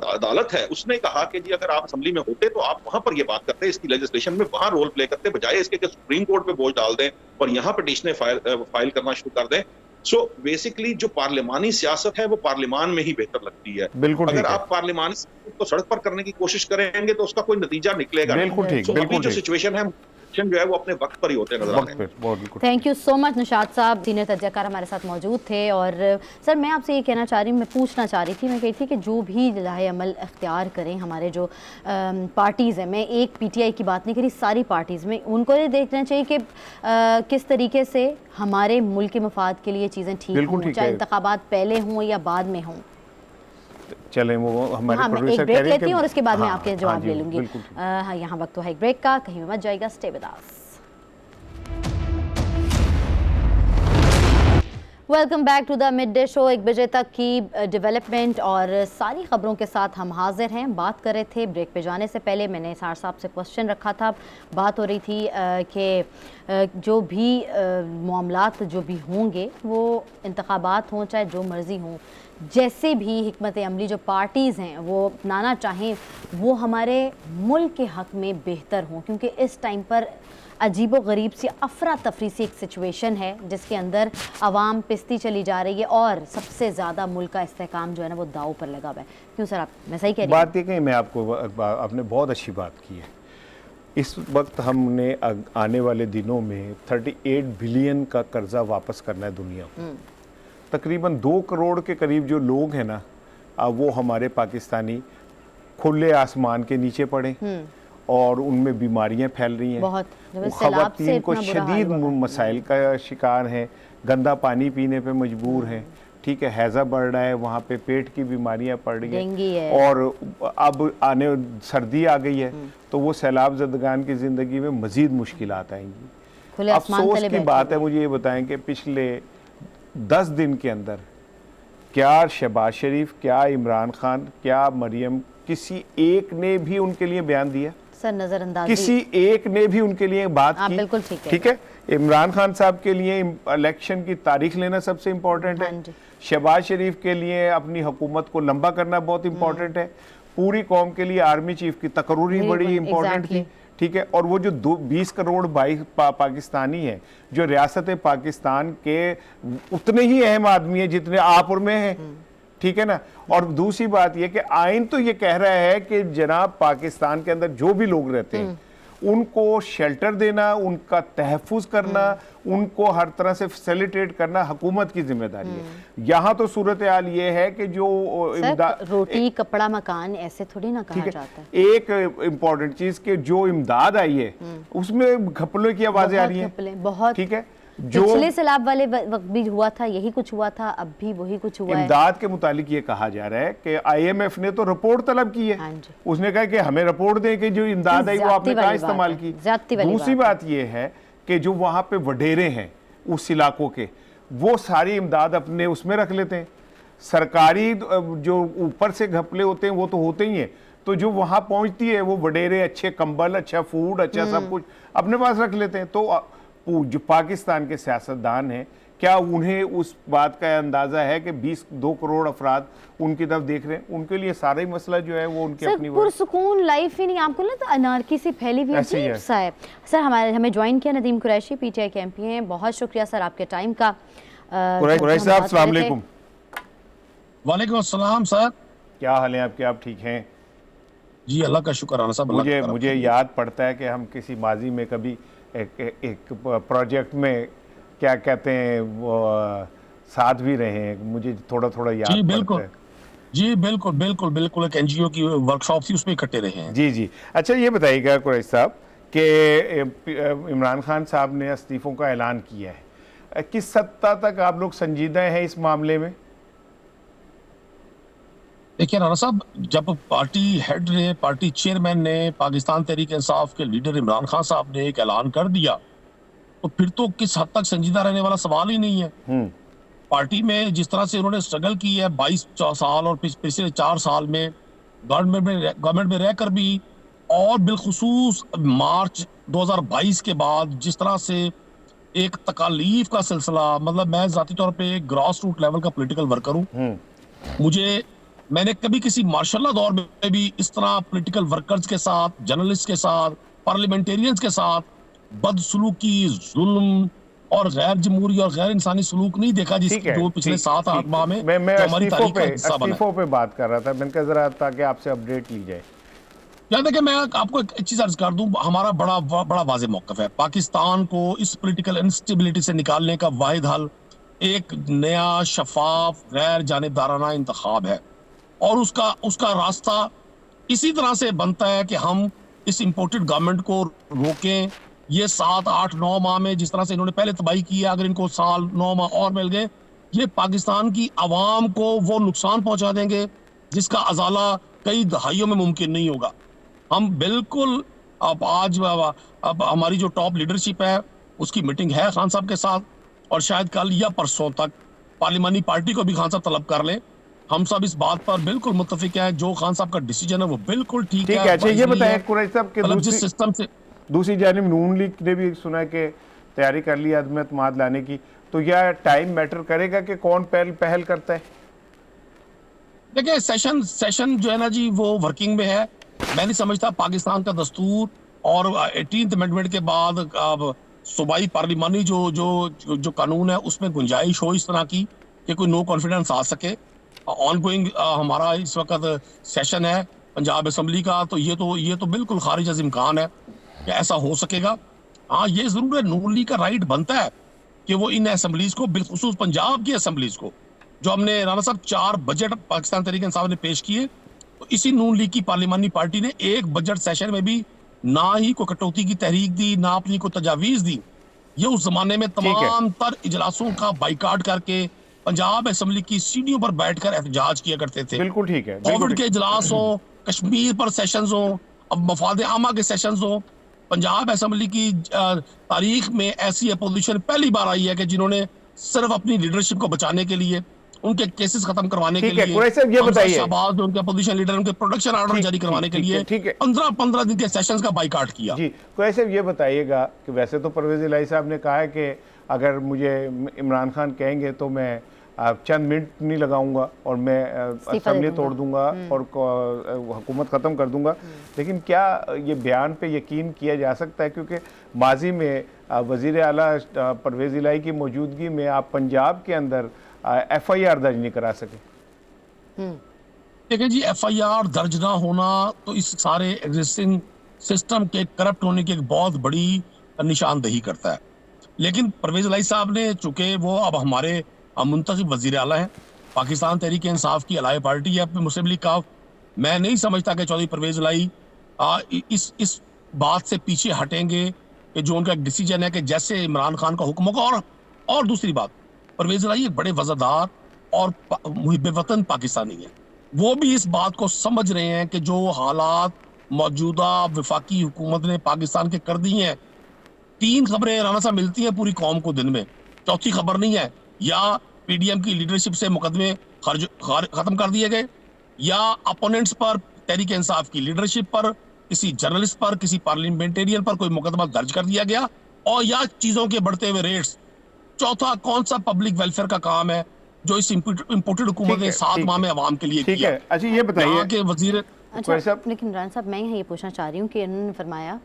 अदालत है उसने कहा कि जी अगर आप असेंबली में होते तो आप वहां पर ये बात करते, इसकी लेजिस्लेशन में वहां रोल प्ले करते, बजाय इसके कि सुप्रीम कोर्ट पे बोझ डाल दें और यहाँ पिटीशनें फाइल करना शुरू कर दें। सो बेसिकली जो पार्लिमानी सियासत है वो पार्लियामान में ही बेहतर लगती है। बिल्कुल अगर ठीक है। आप पार्लियामानी सियासत को सड़क पर करने की कोशिश करेंगे तो उसका कोई नतीजा निकलेगा नहीं। बिल्कुल ठीक, So, बिल्कुल अभी जो ठीक। सिचुएशन है जो है वो अपने वक्त पर ही होते नजर आ वक्त रहे पे हैं। बहुत बिल्कुल। Thank you so much Nishat साहब, सीनियर तजज़ियाकार हमारे साथ मौजूद थे। और सर मैं आपसे ये कहना चाह रही हूँ, मैं पूछना चाह रही थी, मैं कही थी कि जो भी राह अमल इख्तियार करें हमारे जो पार्टीज़ हैं, मैं एक पीटीआई की बात नहीं करी, सारी पार्टीज़ में उनको ये देखना चाहिए कि किस तरीके से हमारे मुल्क के मफाद के लिए चीज़ें ठीक बिल्कुल हों, ठीक चाहे है। इंतखाबात पहले हों या बाद में हों। चलें वो हमारे हाँ, मैं एक प्रोड्यूसर ब्रेक कह रहे हैं लेती हूँ और उसके बाद मैं हाँ, आपके हाँ जवाब जी, ले लूँगी। बिल्कुल ठीक। हाँ, यहाँ वक्त तो है एक ब्रेक का, कहीं भी मत जाएगा, stay with us. Welcome back to the mid day show. 1 बजे तक की डेवलपमेंट और सारी खबरों के साथ हम हाजिर हैं। बात कर रहे थे ब्रेक पे जाने से पहले, मैंने सार साहब से क्वेश्चन रखा था, बात हो रही थी कि जो भी मामलात जो भी होंगे वो इंतखाबात हों चाहे जो मर्ज़ी हों, जैसे भी हिकमत अमली जो पार्टीज़ हैं वो अपनाना चाहें वो हमारे मुल्क के हक़ में बेहतर हों, क्योंकि इस टाइम पर अजीबो गरीब सी अफरा तफरी सी एक सिचुएशन है जिसके अंदर आवाम पिसती चली जा रही है और सबसे ज़्यादा मुल्क का इस्तेहकाम जो है ना वो दाव पर लगा हुआ है। क्यों सर, आप मैं सही कह रही हूँ? बात ये कही, मैं आपको आपने बहुत अच्छी बात की है। इस वक्त हमने आने वाले दिनों में 38 बिलियन का कर्जा वापस करना है दुनिया को। तकरीबन 2 करोड़ के करीब जो लोग हैं ना, वो हमारे पाकिस्तानी खुले आसमान के नीचे पड़े और उनमें बीमारियां फैल रही हैं। बहुत ख़वातीन को शदीद मसाइल का शिकार हैं, गंदा पानी पीने पे मजबूर हैं, ठीक है, हैज़ा बढ़ रहा है, वहाँ पे पेट की बीमारियां पड़ रही हैं और अब आने सर्दी आ गई है तो वो सैलाब ज़दगान की ज़िंदगी में मज़ीद मुश्किलात आएंगी। अफसोस की बात है, मुझे ये बताएं कि पिछले 10 दिन के अंदर क्या शहबाज शरीफ, क्या इमरान खान, क्या मरियम, किसी एक ने भी उनके लिए बयान दिया? सर नजरअंदाज, किसी एक ने भी उनके लिए बात की? बिल्कुल ठीक है। इमरान खान साहब के लिए इलेक्शन की तारीख लेना सबसे इम्पोर्टेंट है। शहबाज शरीफ के लिए अपनी हुकूमत को लंबा करना बहुत इम्पोर्टेंट है। पूरी कौम के लिए आर्मी चीफ की तकरूरी बड़ी इम्पोर्टेंट थी, ठीक है। और वो जो 20 करोड़ पाकिस्तानी हैं जो रियासत पाकिस्तान के उतने ही अहम आदमी हैं जितने आप और मैं हैं, ठीक है ना। और दूसरी बात यह कि आइन तो ये कह रहा है कि जनाब पाकिस्तान के अंदर जो भी लोग रहते हैं उनको शेल्टर देना, उनका तहफ़्फ़ुज़ करना, उनको हर तरह से फैसिलिटेट करना हुकूमत की जिम्मेदारी है। यहाँ तो सूरत हाल ये है कि जो रोटी कपड़ा मकान ऐसे थोड़ी ना कहा जाता है। एक इम्पॉर्टेंट चीज़ के जो इमदाद आई है उसमें घपलों की आवाज़ें आ रही हैं, बहुत, ठीक है। जो पिछले सैलाब वाले वक्त भी हुआ था, यही कुछ हुआ था, अब भी वही कुछ हुआ है। इमदाद के मुतालिक ये कहा जा रहा है कि IMF ने तो रिपोर्ट तलब की है। उसने कहा कि हमें रिपोर्ट दें कि जो इमदाद आई वो आपने कहाँ इस्तेमाल की। दूसरी बात ये है कि जो वहाँ पे वडेरे हैं उस इलाकों के, वो सारी इमदाद अपने उसमें रख लेते हैं। सरकारी जो ऊपर से घपले होते हैं वो तो होते ही हैं, तो जो वहाँ पहुँचती है वो वडेरे, अच्छे कंबल, अच्छा फूड, अच्छा सब कुछ अपने पास रख लेते हैं। तो जो पाकिस्तान के सियासतदान हैं, क्या उन्हें उस बात का अंदाजा है कि 2 करोड़ अफराद उनकी तरफ देख रहे हैं? उनके लिए सारा ही मसला जो है वो उनकी अपनी पुरसुकून लाइफ ही नहीं, आपको ना तो अनारकी से फैली हुई अजीब सा है। सर हमें ज्वाइन किया नदीम कुरैशी, PTI के MP हैं। बहुत शुक्रिया सर आपके टाइम का। कुरैशी साहब अस्सलाम वालेकुम। वालेकुम अस्सलाम सर, क्या हाल है आपके? आप ठीक हैं? जी अल्लाह का शुक्र है साहब। मुझे याद पड़ता है कि हम किसी माजी में कभी एक प्रोजेक्ट में क्या कहते हैं वो साथ भी रहे हैं, मुझे थोड़ा याद जी बिल्कुल है। जी बिल्कुल बिल्कुल बिल्कुल, एक NGO की वर्कशॉप थी उसमें इकट्ठे रहे हैं। जी। अच्छा ये बताइएगा कुरैशी साहब कि इमरान खान साहब ने इस्तीफों का ऐलान किया है, किस हद तक आप लोग संजीदा हैं इस मामले में? देखिए राणा साहब, जब पार्टी हेड ने, पार्टी चेयरमैन ने, पाकिस्तान तहरीक इंसाफ के लीडर इमरान खान साहब ने एक ऐलान कर दिया तो फिर तो किस हद तक संजीदा रहने वाला सवाल ही नहीं है। पार्टी में जिस तरह से उन्होंने स्ट्रगल की है 22 साल और पिछले 4 साल में गवर्नमेंट में रहकर भी, और बिलखुसूस मार्च 2022 के बाद जिस तरह से एक तकालीफ का सिलसिला, मतलब मैं जाती तौर पे एक ग्रास रूट लेवल का पॉलिटिकल वर्कर हूँ। मैंने कभी किसी मार्शल दौर में भी इस तरह पॉलिटिकल वर्कर्स के साथ, जर्नलिस्ट के साथ, पार्लियामेंटेरियंस के साथ बदसलूकी, जुल्म और गैर जमहूरी और गैर इंसानी सलूक नहीं देखा, ठीक है, जो पिछले 7-8 माह में मैं जो हमारी इस्तीफों तारीख का पे हिस्सा बना है। इस्तीफों पे बात कर रहा था, मैंने कहा जरा ताकि आपसे अपडेट ली जाए। याद देखिए, मैं आपको एक चीज अर्ज कर दूं, हमारा बड़ा वाज़ेह मौक़िफ़ है। पाकिस्तान को इस पॉलिटिकल इंस्टेबिलिटी से निकालने का वाहिद हल एक नया, शफाफ, गैर जानिबदाराना इंतखाब है, और उसका रास्ता इसी तरह से बनता है कि हम इस इम्पोर्टेड गवर्नमेंट को रोकें। ये 7-8-9 माह में जिस तरह से इन्होंने पहले तबाही की है, अगर इनको साल 9 माह और मिल गए, ये पाकिस्तान की आवाम को वो नुकसान पहुंचा देंगे जिसका अजाला कई दहाइयों में मुमकिन नहीं होगा। हम बिल्कुल अब हमारी जो टॉप लीडरशिप है उसकी मीटिंग है खान साहब के साथ, और शायद कल या परसों तक पार्लिमानी पार्टी को भी खान साहब तलब कर लें। हम सब इस बात पर बिल्कुल मुत्तफिक है, जो खान साहब का डिसीजन है वो बिल्कुल ठीक है। अच्छा, ये बताएं कुरैशी साहब के मतलब जिस सिस्टम से दूसरी जानिब नून लीग ने भी सुना है कि तैयारी कर ली अदम एतमाद लाने की, तो यह टाइम मैटर करेगा कि कौन पहल करता है? देखिए, सेशन जो है ना जी, वो वर्किंग में है। मैं नहीं समझता पाकिस्तान का दस्तूर और 18th अमेंडमेंट के बाद अब सूबाई पार्लिमानी जो कानून है उसमें गुंजाइश हो इस तरह की कि कोई नो कॉन्फिडेंस आ सके। ऑन गोइंग हमारा इस वक्त सेशन है पंजाब असम्बली का, तो ये तो बिल्कुल खारिज अज़ इम्कान है कि ऐसा हो सकेगा। हाँ, ये जरूर है, नून लीग का राइट बनता है कि वो इन असम्बलीज को, बिलखुसूस पंजाब की असम्बलीज को, जो हमने राना साहब 4 बजट पाकिस्तान तहरीक इंसाफ ने पेश किए, तो इसी नून लीग की पार्लिमानी पार्टी ने एक बजट सेशन में भी ना ही कोई कटौती की तहरीक दी, ना अपनी को तजावीज दी। ये उस जमाने में तमाम तर इजलासों का बाइकाट करके पंजाब असम्बली की सीढ़ियों पर बैठकर एहतजाज किया करते थे। बिल्कुल ठीक है। कोविड के इजलास हो, कश्मीर पर सेशंस हो, अब मफाद आमा के सेशंस हो, पंजाब असम्बली की तारीख में ऐसी अपोजिशन पहली बार आई है कि जिन्होंने सिर्फ अपनी लीडरशिप को बचाने के लिए, उनके केसेस खत्म करवाने के लिए, ये बताइए, शहबाज उनके अपोजिशन लीडर, उनके प्रोडक्शन ऑर्डर जारी करवाने के लिए 15-15 दिन के सेशंस का बाइकाट किया। जी, कुरैशी ये बताइएगा कि वैसे तो परवेज इलाही साहब ने कहा है कि अगर मुझे इमरान खान कहेंगे तो मैं चंद मिनट नहीं लगाऊंगा और मैं असम्बली तोड़ दूंगा और हुकूमत ख़त्म कर दूंगा, लेकिन क्या ये बयान पे यकीन किया जा सकता है? क्योंकि माजी में वज़ीर आला परवेज इलाही की मौजूदगी में आप पंजाब के अंदर FIR दर्ज नहीं करा सके। देखिए जी, FIR दर्ज ना होना तो इस सारे एग्जिस्टिंग सिस्टम के करप्ट होने की एक बहुत बड़ी निशानदेही करता है। लेकिन परवेज इलाही साहब ने, चूंकि वो अब हमारे मुंतखब वज़ीर आला हैं, पाकिस्तान तहरीक इंसाफ की अलाई पार्टी है मुस्लिम लीग का, मैं नहीं समझता कि चौधरी परवेज इलाही इस बात से पीछे हटेंगे कि जो उनका एक डिसीजन है कि जैसे इमरान खान का हुक्म होगा। और दूसरी बात, परवेज इलाही एक बड़े वज़ादार और मुहिब वतन पाकिस्तानी है, वो भी इस बात को समझ रहे हैं कि जो हालात मौजूदा वफाकी हुकूमत ने पाकिस्तान के कर दी हैं, 3 खबरें राना साहब मिलती हैं पूरी कौम को दिन में, चौथी खबर नहीं है, या PDM की लीडरशिप से मुकदमे खत्म कर दिए गए, या अपोनेंट्स पर, तहरीक इंसाफ की लीडरशिप पर, किसी जर्नलिस्ट पर, किसी पार्लियामेंटेरियन पर कोई मुकदमा दर्ज कर दिया गया, और या चीजों के बढ़ते हुए रेट्स। चौथा, कौन सा पब्लिक वेलफेयर का काम है जो इस इम्पोर्टेड हुकूमत ने 7 माह में अवाम के लिए किया? अच्छा, ये बताइए के वजीर। अच्छा, लेकिन राना साहब, मैं ये पूछना चाह रही हूँ कि इन्होंने फरमाया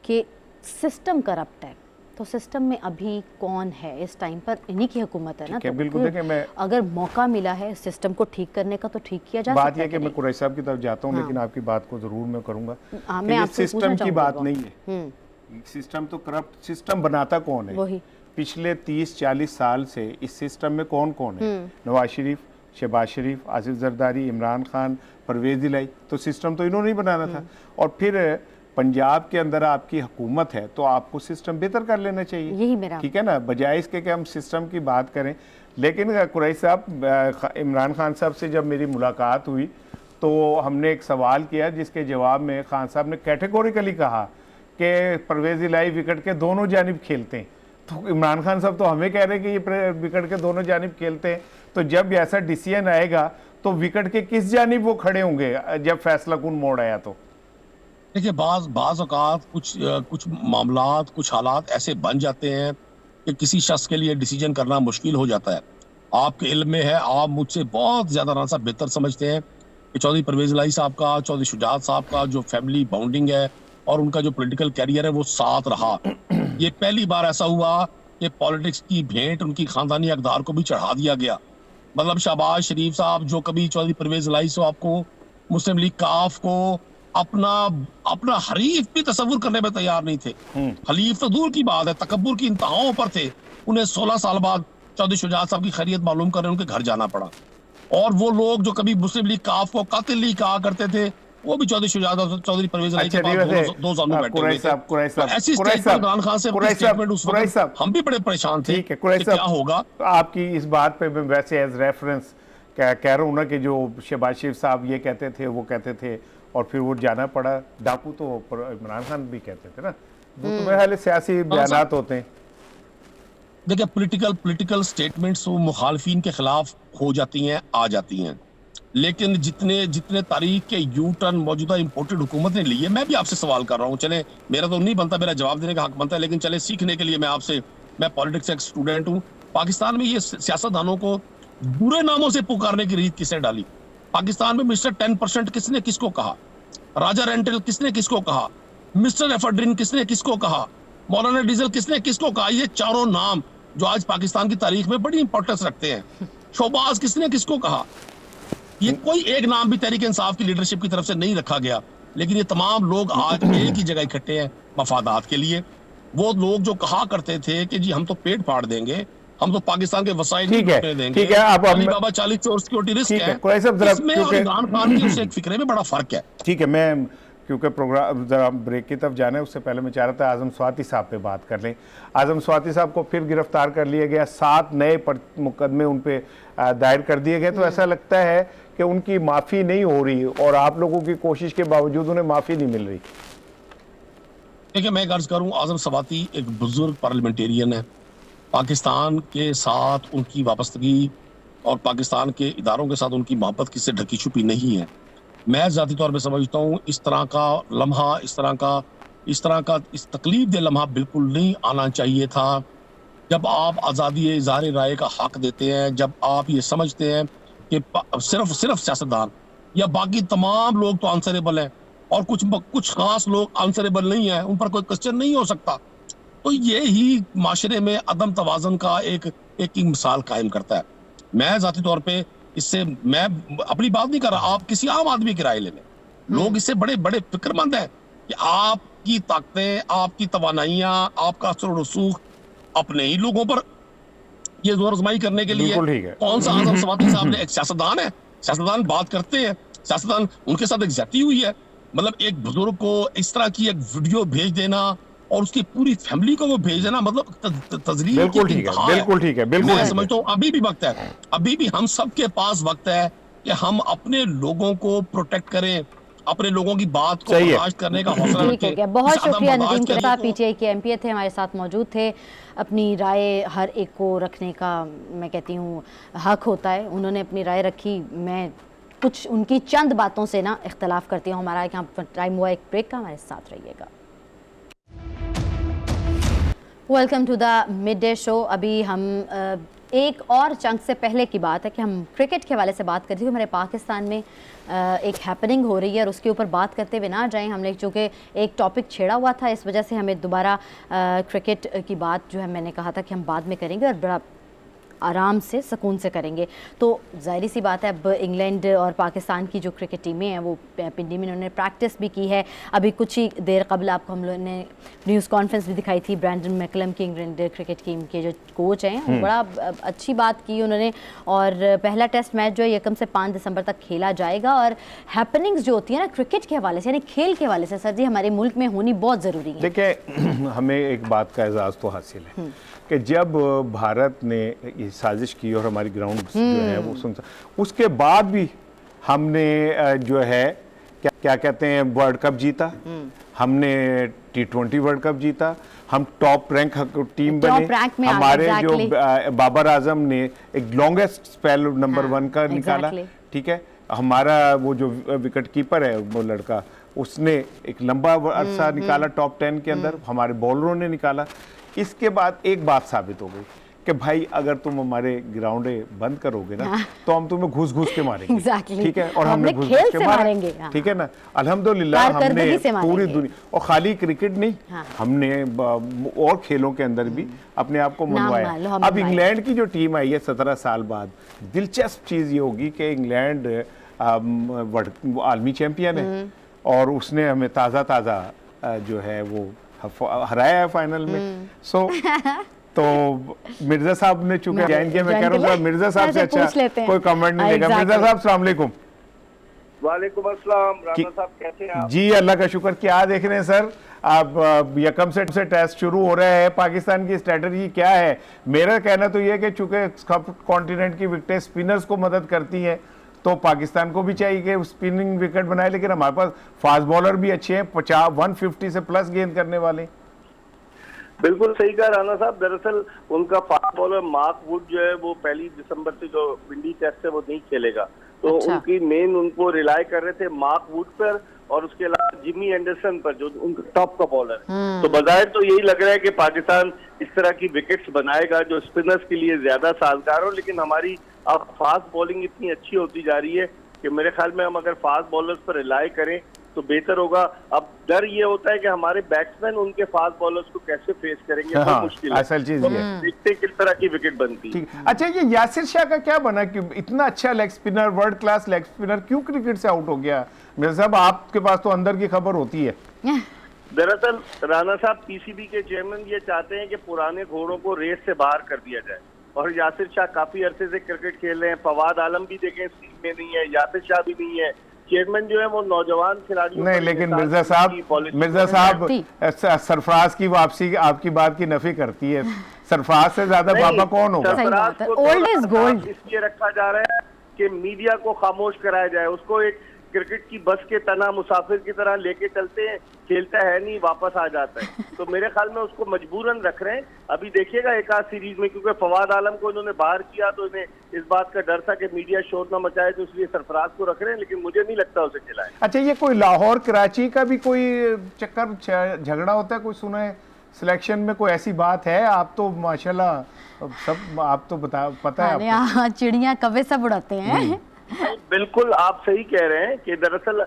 कि सिस्टम करप्ट है, तो सिस्टम में अभी कौन है इस टाइम पर? इन्हीं की हुकूमत है ना, तो बिल्कुल। देखिए, मैं अगर मौका मिला है सिस्टम को ठीक करने का तो ठीक किया जा सकता है। बात यह कि मैं कुरैशी साहब की तरफ जाता हूँ, लेकिन आपकी बात को जरूर मैं करूँगा। मैं सिस्टम की बात नहीं है, सिस्टम तो करप्ट, सिस्टम बनाता कौन है? वही पिछले 30-40 साल से इस सिस्टम में कौन कौन है? नवाज शरीफ, शहबाज शरीफ, आसिफ जरदारी, इमरान खान, परवेज इलाही, तो सिस्टम तो इन्होंने ही बनाना था। और फिर पंजाब के अंदर आपकी हुकूमत है तो आपको सिस्टम बेहतर कर लेना चाहिए, यही मेरा, ठीक है ना, बजाय इसके कि हम सिस्टम की बात करें। लेकिन कुरैशी साहब, इमरान खान साहब से जब मेरी मुलाकात हुई तो हमने एक सवाल किया जिसके जवाब में खान साहब ने कैटेगोरिकली कहा कि परवेज इलाही विकेट के दोनों जानिब खेलते हैं। तो इमरान खान साहब तो हमें कह रहे हैं कि ये विकेट के दोनों जानिब खेलते हैं, तो जब ऐसा डिसीजन आएगा तो विकेट के किस जानिब वो खड़े होंगे जब फैसला कुन मोड़ आया? तो देखिए, बाज़ औक़ात कुछ मामलात, कुछ हालात ऐसे बन जाते हैं कि किसी शख्स के लिए डिसीजन करना मुश्किल हो जाता है। आपके इल्म में है, आप मुझसे बहुत ज्यादा राना साहब बेहतर समझते हैं कि चौधरी परवेज इलाही साहब का, चौधरी शुजात साहब का जो फैमिली बाउंडिंग है और उनका जो पॉलिटिकल कैरियर है वो साथ रहा। ये पहली बार ऐसा हुआ कि पॉलिटिक्स की भेंट उनकी खानदानी अकदार को भी चढ़ा दिया गया। मतलब शहबाज शरीफ साहब जो कभी चौधरी परवेज इलाही साहब को, मुस्लिम लीग काफ को अपना हरीफ भी तस्वुर करने में तैयार नहीं थे। हलीफ तो दूर की बात है, तकब्बुर की इंतहाओं पर थे। उन्हें 16 साल बाद चौधरी शुजात साहब की खैरियत मालूम करने उनके घर जाना पड़ा। और वो लोग जो कभी मुस्लिम लीग काफ को कातिल लीग कहा करते थे, वो भी चौधरी शुजात और चौधरी परवेज इलाही के पास दो जानू बैठे हुए थे। तो ऐसी स्टेज पर इमरान खान से स्टेटमेंट उस वक्त हम भी बड़े परेशान थे कि क्या होगा। तो आपकी इस बात पे मैं वैसे एज रेफरेंस कह रहा हूँ ना कि जो शहबाज शरीफ साहब ये कहते थे, वो कहते थे और फिर वो जाना पड़ा, डाकू तो इमरान खान भी कहते थे ना, वो तो मेरे ख्याल सियासी बयानात होते हैं। देखिए पॉलिटिकल स्टेटमेंट्स वो मुखालफिन के खिलाफ हो जाती हैं, आ जाती हैं, लेकिन जितने तारीख के यू टर्न मौजूदा इंपोर्टेड हुकूमत ने लिए, मैं भी आपसे सवाल कर रहा हूँ, चले मेरा तो नहीं बनता, मेरा जवाब देने का हक बनता है, लेकिन चले सीखने के लिए मैं पॉलिटिक्स एक स्टूडेंट हूँ। पाकिस्तान में ये सियासतदानों को बुरे नामों से पुकारने की रीत किसने डाली? पाकिस्तान में मिस्टर 10% किसने किसको कहा? राजा रेंटल किसने किसको कहा? मिस्टर एफर्ड्रिन किसने किसको कहा? मौलाना डीजल किसने किसको कहा? ये चारों नाम जो आज पाकिस्तान की तारीख में बड़ी इंपॉर्टेंस रखते हैं। शोबाज किसने किसको कहा? ये कोई एक नाम भी तहरीक इंसाफ की लीडरशिप की तरफ से नहीं रखा गया, लेकिन ये तमाम लोग आज एक ही जगह इकट्ठे हैं मफादात के लिए। वो लोग जो कहा करते थे कि जी हम तो पेट फाड़ देंगे, हम तो पाकिस्तान के वसाइल नहीं देंगे, ठीक है, आप अलीबाबा 40 चोर सिक्योरिटी रिस्क है, इसमें और इमरान खान की उसे एक फिक्रे में बड़ा फर्क है। ठीक है, मैं क्योंकि प्रोग्राम जरा ब्रेक की तरफ जाना है, उससे पहले मैं चाह रहा था आजम स्वाति साहब पे बात कर लें। आजम स्वाति साहब को फिर गिरफ्तार कर लिया गया, 7 नए मुकदमे उन पे दायर कर दिए गए, तो ऐसा लगता है कि उनकी माफ़ी नहीं हो रही और आप लोगों की कोशिश के बावजूद उन्हें माफ़ी नहीं मिल रही। देखिए मैं अर्ज करूँ, आजम स्वाति एक बुजुर्ग पार्लियामेंटेरियन है। पाकिस्तान के साथ उनकी वाबस्तगी और पाकिस्तान के इदारों के साथ उनकी मोहब्बत किससे ढकी छुपी नहीं है। मैं ज़ाती तौर पे समझता हूँ इस तरह का लम्हा, इस तकलीफ दे लम्हा बिल्कुल नहीं आना चाहिए था। जब आप आज़ादी इज़हार राय का हक देते हैं, जब आप ये समझते हैं कि सिर्फ सियासतदान या बाकी तमाम लोग तो आंसरेबल हैं और कुछ खास लोग आंसरेबल नहीं है, उन पर कोई क्वेश्चन नहीं हो सकता, तो ये ही माशरे में अदम तवाज़ुन का एक मिसाल कायम करता है। मैं ज़ाती तौर पे इससे, मैं अपनी बात नहीं कर रहा, आप किसी आम आदमी की राय ले लें, लोग इससे बड़े बड़े फिक्रमंद हैं कि आपकी ताकतें, आपकी तवानाइयां, आपका असर रसूख अपने ही लोगों पर ये जोर आजमाई करने के लिए कौन सा आजम स्वाति साहब ने, एक सियासतदान है, सियासतदान बात करते हैं, सियासतदान उनके साथ एक ज्यादती हुई है। मतलब एक बुजुर्ग को इस तरह की एक वीडियो भेज देना और उसकी पूरी फैमिली को वो भेज देना, मतलब तजरीब। बिल्कुल ठीक है। मैं समझता हूँ अभी भी वक्त है, अभी भी हम सबके पास वक्त है कि हम अपने लोगों को प्रोटेक्ट करें, अपने लोगों की बात को बर्दाश्त करने का हौसला रखें। बहुत शुक्रिया नदीम के साथ, पीटीआई के एमपीए थे, हमारे साथ मौजूद थे। अपनी राय हर एक को रखने का मैं कहती हूँ हक होता है, उन्होंने अपनी राय रखी। मैं कुछ उनकी चंद बातों से ना इख्तलाफ करती हूँ। हमारा यहाँ टाइम हुआ एक ब्रेक का, हमारे साथ रहिएगा। Welcome to the mid day show. अभी हम एक और चंक से पहले की बात है कि हम क्रिकेट के हवाले से बात करते थे। हमारे पाकिस्तान में एक हैपनिंग हो रही है और उसके ऊपर बात करते हुए ना जाएं, हमने चूँकि एक टॉपिक छेड़ा हुआ था, इस वजह से हमें दोबारा क्रिकेट की बात जो है मैंने कहा था कि हम बाद में करेंगे और बड़ा आराम से सुकून से करेंगे। तो ज़ाहिर सी बात है, अब इंग्लैंड और पाकिस्तान की जो क्रिकेट टीमें हैं वो पिंडी में उन्होंने प्रैक्टिस भी की है। अभी कुछ ही देर कबल आपको हम लोगों ने न्यूज़ कॉन्फ्रेंस भी दिखाई थी। ब्रैंडन मैकलम की इंग्लैंड क्रिकेट टीम के जो कोच हैं वो बड़ा अच्छी बात की उन्होंने। और पहला टेस्ट मैच जो है 1 से 5 दिसंबर तक खेला जाएगा। और हैपनिंग्स जो होती है ना क्रिकेट के हवाले से, यानी खेल के हवाले से, सर जी हमारे मुल्क में होनी बहुत ज़रूरी है। देखिए हमें एक बात का एजाज़ तो हासिल है कि जब भारत ने ये साजिश की और हमारी ग्राउंड जो है वो उसके बाद भी हमने जो है क्या कहते हैं वर्ल्ड कप जीता, हमने T20 वर्ल्ड कप जीता, हम टॉप रैंक टीम बने। हमारे जो बाबर आजम ने एक लॉन्गेस्ट स्पेल नंबर 1 का निकाला, ठीक है। हमारा वो जो विकेट कीपर है वो लड़का, उसने एक लंबा अरसा निकाला टॉप 10 के अंदर, हमारे बॉलरों ने निकाला। इसके बाद एक बात साबित हो गई कि भाई अगर तुम हमारे ग्राउंडें बंद करोगे ना तो हम तुम्हें घुस घुस के मारेंगे। Exactly. ठीक है, और हमने घुस खेल घुस के से मारा, मारेंगे, हाँ। ठीक है ना। अल्हम्दुलिल्लाह हमने कारकर्दगी से पूरी मारेंगे। दुनिया, और खाली क्रिकेट नहीं, हाँ। हमने और खेलों के अंदर भी अपने आप को नाम मनवाया। लो, हम अब मनवाए। इंग्लैंड की जो टीम आई है 17 साल बाद, दिलचस्प चीज़ ये होगी कि इंग्लैंड आलमी चैंपियन है और उसने हमें ताज़ा जो है वो हराया है फाइनल में। सो तो मिर्जा साहब ने चूंकि ज्वाइन किया, मैं कह रहा हूँ मिर्जा साहब से अच्छा कोई कमेंट नहीं देगा। मिर्जा साहब अस्सलाम वालेकुम। वालेकुम अस्सलाम। राना साहब कैसे हैं आप? जी अल्लाह का शुक्र। क्या देख रहे हैं सर आप? यकम से टेस्ट शुरू हो रहा है, पाकिस्तान की स्ट्रेटजी क्या है? मेरा कहना तो ये है कि चूंकि कॉन्टिनेंट की विकेटें स्पिनर्स को मदद करती हैं तो पाकिस्तान को भी चाहिए कि स्पिनिंग विकेट बनाए, लेकिन हमारे पास फास्ट बॉलर भी अच्छे हैं, 150 से प्लस गेंद करने वाले। बिल्कुल सही कहा राना साहब। दरअसल उनका फास्ट बॉलर मार्क वुड जो है वो 1 दिसंबर से जो विंडी टेस्ट है वो नहीं खेलेगा, तो अच्छा। उनकी मेन उनको रिलाई कर रहे थे मार्क वुड पर और उसके अलावा जिमी एंडरसन पर जो उनका टॉप का बॉलर है। तो बजाय तो यही लग रहा है कि पाकिस्तान इस तरह की विकेट्स बनाएगा जो स्पिनर्स के लिए ज्यादा साजगार हो, लेकिन हमारी अब फास्ट बॉलिंग इतनी अच्छी होती जा रही है कि मेरे ख्याल में हम अगर फास्ट बॉलर्स पर रिलाई करें तो बेहतर होगा। अब डर ये होता है कि हमारे बैट्समैन उनके फास्ट बॉलर्स को कैसे फेस करेंगे, वो हाँ, मुश्किल है। असल चीज तो ये है। देखते हैं किस तरह की विकेट बनती है। ठीक। अच्छा, ये यासिर शाह का क्या बना कि इतना अच्छा leg spinner, world class leg spinner क्यों क्रिकेट से आउट हो गया? मेरे साहब आपके पास तो अंदर की खबर होती है। दरअसल राणा साहब पीसीबी के चेयरमैन ये चाहते हैं कि पुराने घोड़ों को रेस से बाहर कर दिया जाए, और यासिर शाह काफी अरसे से क्रिकेट खेल रहे हैं। फवाद आलम भी देखें इस टीम में नहीं है, यासिर शाह भी नहीं है। चेयरमैन जो है वो नौजवान खिलाड़ियों नहीं, लेकिन मिर्जा साहब सरफराज की वापसी आपकी बात की नफी करती है। सरफराज से ज्यादा बाबा कौन होगा? सरफराज को ओल्ड इज गोल्ड इसलिए रखा जा रहा है कि मीडिया को खामोश कराया जाए, उसको एक क्रिकेट की बस के तना मुसाफिर की तरह लेके चलते हैं, खेलता है नहीं, वापस आ जाता है। तो मेरे ख्याल में उसको मजबूरन रख रहे हैं। अभी देखिएगा एक आध सीरीज में, क्योंकि फवाद आलम को इन्होंने बाहर किया तो इन्हें इस बात का डर था कि मीडिया शोर न मचाए, तो इसलिए सरफराज को रख रहे हैं, लेकिन मुझे नहीं लगता उसे खिलाए। अच्छा, ये कोई लाहौर कराची का भी कोई चक्कर झगड़ा होता है, कोई सुना है सिलेक्शन में? कोई ऐसी बात है? आप तो माशाल्लाह सब आप तो पता है आपको। चिड़िया कभी सब उड़ाते हैं। बिल्कुल आप सही कह रहे हैं कि दरअसल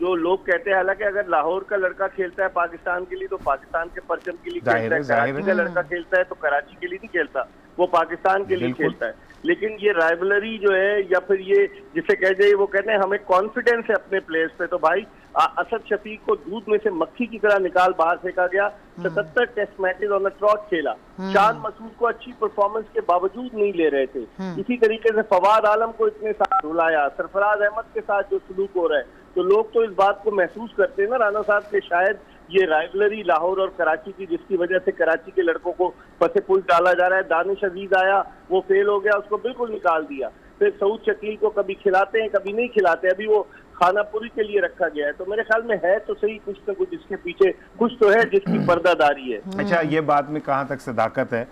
जो लोग कहते हैं, हालांकि अगर लाहौर का लड़का खेलता है पाकिस्तान के लिए तो पाकिस्तान के परचम के लिए खेलता है, कराची का लड़का खेलता है तो कराची के लिए नहीं खेलता, वो पाकिस्तान के लिए खेलता है। लेकिन ये राइवलरी जो है या फिर ये जिसे कह जाए, वो कहते हैं हमें कॉन्फिडेंस है अपने प्लेयर्स पे, तो भाई असद शफीक को दूध में से मक्खी की तरह निकाल बाहर फेंका गया। 77 test matches on the trot खेला। शान मसूद को अच्छी परफॉर्मेंस के बावजूद नहीं ले रहे थे। इसी तरीके से फवाद आलम को इतने साथ रुलाया, सरफराज अहमद के साथ जो सलूक हो रहा है, तो लोग तो इस बात को महसूस करते हैं ना राना साहब के शायद ये राइवलरी लाहौर और कराची की, जिसकी वजह से कराची के लड़कों को पसे पुल डाला जा रहा है। दानिश अजीज आया, वो फेल हो गया, उसको बिल्कुल निकाल दिया। फिर सऊद शकील को कभी खिलाते हैं कभी नहीं खिलाते, अभी वो खानापुरी के लिए रखा गया है। तो मेरे ख्याल में है तो सही कुछ न कुछ इसके पीछे, कुछ तो है जिसकी पर्दादारी है। अच्छा, ये बात में कहाँ तक सदाकत है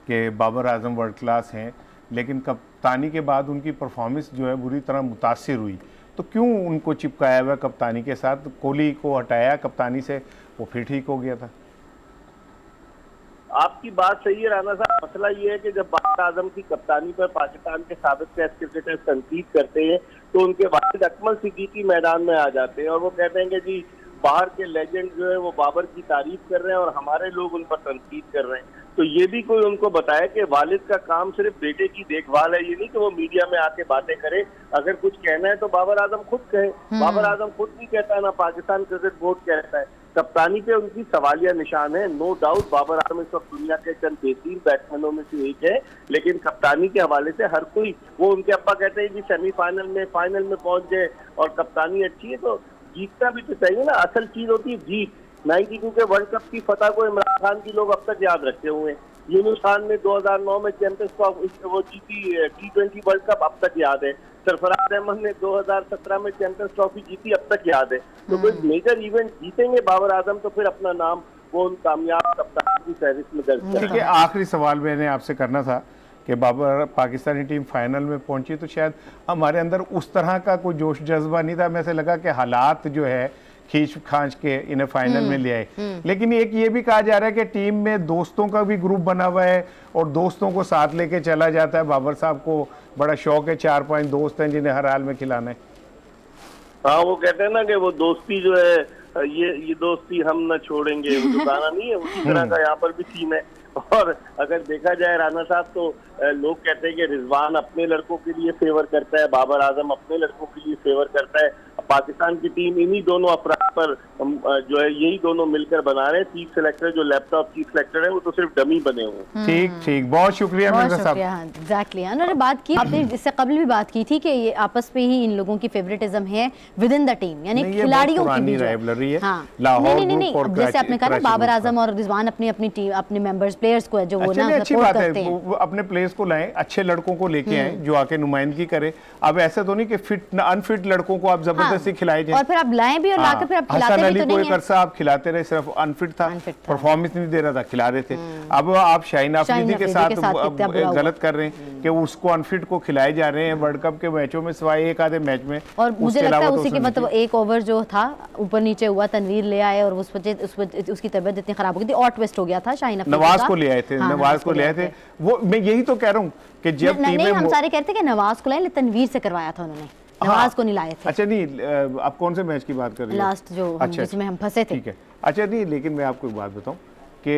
कि बाबर आजम वर्ल्ड क्लास हैं, लेकिन कप्तानी के बाद उनकी परफॉर्मेंस जो है बुरी तरह मुतासिर हुई, तो क्यों उनको चिपकाया हुआ कप्तानी के साथ? कोहली को हटाया कप्तानी से, वो फिर ठीक हो गया था। आपकी बात सही है राना साहब। मसला ये है कि जब बाबर आजम की कप्तानी पर पाकिस्तान के साबिक टेस्ट क्रिकेटर्स तनकीद करते हैं तो उनके वालिद अकमल सिद्दीकी मैदान में आ जाते हैं और वो कहते हैं कि जी बाहर के लेजेंड जो है वो बाबर की तारीफ कर रहे हैं और हमारे लोग उन पर तनकीद कर रहे हैं। तो ये भी कोई उनको बताए कि वालिद का काम सिर्फ बेटे की देखभाल है, ये नहीं कि वो मीडिया में आके बातें करे। अगर कुछ कहना है तो बाबर आजम खुद कहे। बाबर आजम खुद नहीं कहता है, ना पाकिस्तान क्रिकेट बोर्ड कहता है। कप्तानी पे उनकी सवालिया निशान है, नो डाउट। बाबर आजम इस वक्त दुनिया के चंद बेहतरीन बैट्समैनों में से एक है, लेकिन कप्तानी के हवाले से हर कोई, वो उनके अब्बा कहते हैं कि सेमीफाइनल में फाइनल में पहुंच गए और कप्तानी अच्छी है, तो जीतना भी तो चाहिए ना। असल चीज होती है जीत। 92 के वर्ल्ड कप की फतह को इमरान खान की लोग अब तक याद रखे हुए हैं। यूनुस खान ने 2009 में चैंपियंस ट्रॉफी वो जीती, T20 वर्ल्ड कप अब तक याद है। सरफराज अहमद ने 2017 में चैंपियंस ट्रॉफी जीती, अब तक याद है। तो कोई मेजर इवेंट जीतेंगे बाबर आजम तो फिर अपना नाम वो उन कामयाब कप्तान की फहरिस्त में दर्ज करेंगे। देखिए, आखिरी सवाल मैंने आपसे करना था कि बाबर पाकिस्तानी टीम फाइनल में पहुंची तो शायद हमारे अंदर उस तरह का कोई जोश जज्बा नहीं था। हमें ऐसे लगा कि हालात जो है खींच खांच के इन्हें फाइनल में ले आए। लेकिन एक ये भी कहा जा रहा है कि टीम में दोस्तों का भी ग्रुप बना हुआ है और दोस्तों को साथ लेके चला जाता है। बाबर साहब को बड़ा शौक है, 4-5 दोस्त हैं जिन्हें हर हाल में खिलाना है। हाँ, वो कहते हैं ना कि वो दोस्ती जो है, ये दोस्ती हम न छोड़ेंगे, वो जो गाना नहीं है, उसी तरह का यहाँ पर भी सीन है। और अगर देखा जाए राना साहब, तो लोग कहते हैं कि रिजवान अपने लड़कों के लिए फेवर करता है, बाबर आजम अपने लड़कों के लिए फेवर करता है। पाकिस्तान की टीम इन्हीं दोनों अफराद पर जो है यही दोनों मिलकर बना रहे हैं। चीफ सेलेक्टर जो लैपटॉप चीफ सेलेक्टर है, वो तो सिर्फ डमी बने हुए हैं। ठीक ठीक, बहुत शुक्रिया मिर्जा साहब। एग्जैक्टली, उन्होंने बात की, आपने इससे कबल भी बात की थी कि ये आपस में ही इन लोगों की फेवरेटिज्म है विद इन द टीम, यानी खिलाड़ियों की भी राइवलरी है। हाँ, लाहौर नहीं, जैसे आपने कहा ना, बाबर आजम और रिजवान अपनी अपनी टीम, अपने मेंबर्स, प्लेयर्स को है जो वो ना सपोर्ट करते हैं। वो अपने प्लेयर्स को लाएं, अच्छे लड़कों को लेके आए जो आके नुमाइंदगी करे। अब ऐसा तो नहीं कि फिट अनफिट लड़कों को आप जबरदस्ती खिलाए जाए, और फिर आप लाएं भी और लाकर फिर आप खिलाते भी तो नहीं है। एक अरसा आप खिलाते रहे, सिर्फ अनफिट था, परफॉर्मेंस नहीं दे रहा था, खिला रहे थे। अब आप शाहीन अफरीदी के साथ गलत कर रहे हैं कि उसको अनफिट को खिलाए जा रहे हैं वर्ल्ड कप के मैचों में, सिवाय एक आधे मैच में। और मुझे लगता है उसी के मतलब एक ओवर जो था ऊपर नीचे हुआ, तनवीर ले आए और उसकी तबीयत इतनी खराब हो गई थी और ट्विस्ट हो गया था। शाहीन अफरीदी नवाज को ले आए थे, नवाज को ले आए थे। वो मैं यही तो कह रहा हूँ कि जब नहीं, हम सारे कहते हैं कि नवाज को लाए, तनवीर से करवाया था उन्होंने, नवाज को नहीं लाए थे। अच्छा नहीं, आप कौन से मैच की बात कर रही हैं? लास्ट जो जिसमें हम फंसे थे। ठीक है, अच्छा नहीं, लेकिन मैं आपको एक बात बताऊं कि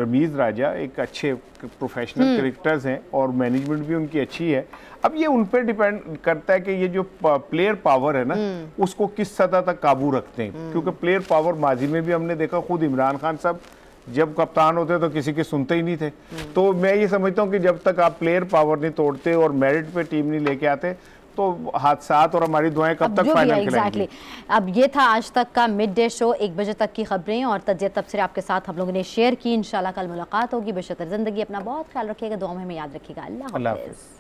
रमीज राजा एक अच्छे प्रोफेशनल क्रिकेटर्स हैं और मैनेजमेंट भी उनकी अच्छी है। अब ये उन पर डिपेंड करता है कि ये जो प्लेयर पावर है ना, उसको किस सतह तक काबू रखते हैं। क्योंकि प्लेयर पावर माजी में भी हमने देखा, खुद इमरान खान साहब जब कप्तान होते तो किसी के सुनते ही नहीं थे। तो मैं ये समझता हूँ कि जब तक आप प्लेयर पावर नहीं तोड़ते और मेरिट पे टीम नहीं लेके आते, तो हादसात और हमारी दुआएं कब तक फाइनल खिलाएंगी। अब ये था आज तक का मिड डे शो, 1 बजे तक की खबरें और तजिया तबसरे आपके साथ हम लोगों ने शेयर की। इंशाल्लाह कल मुलाकात होगी। बेशतर जिंदगी, अपना बहुत ख्याल रखिएगा, दुआ में हमें याद रखिएगा। अल्लाह हाफ़िज़।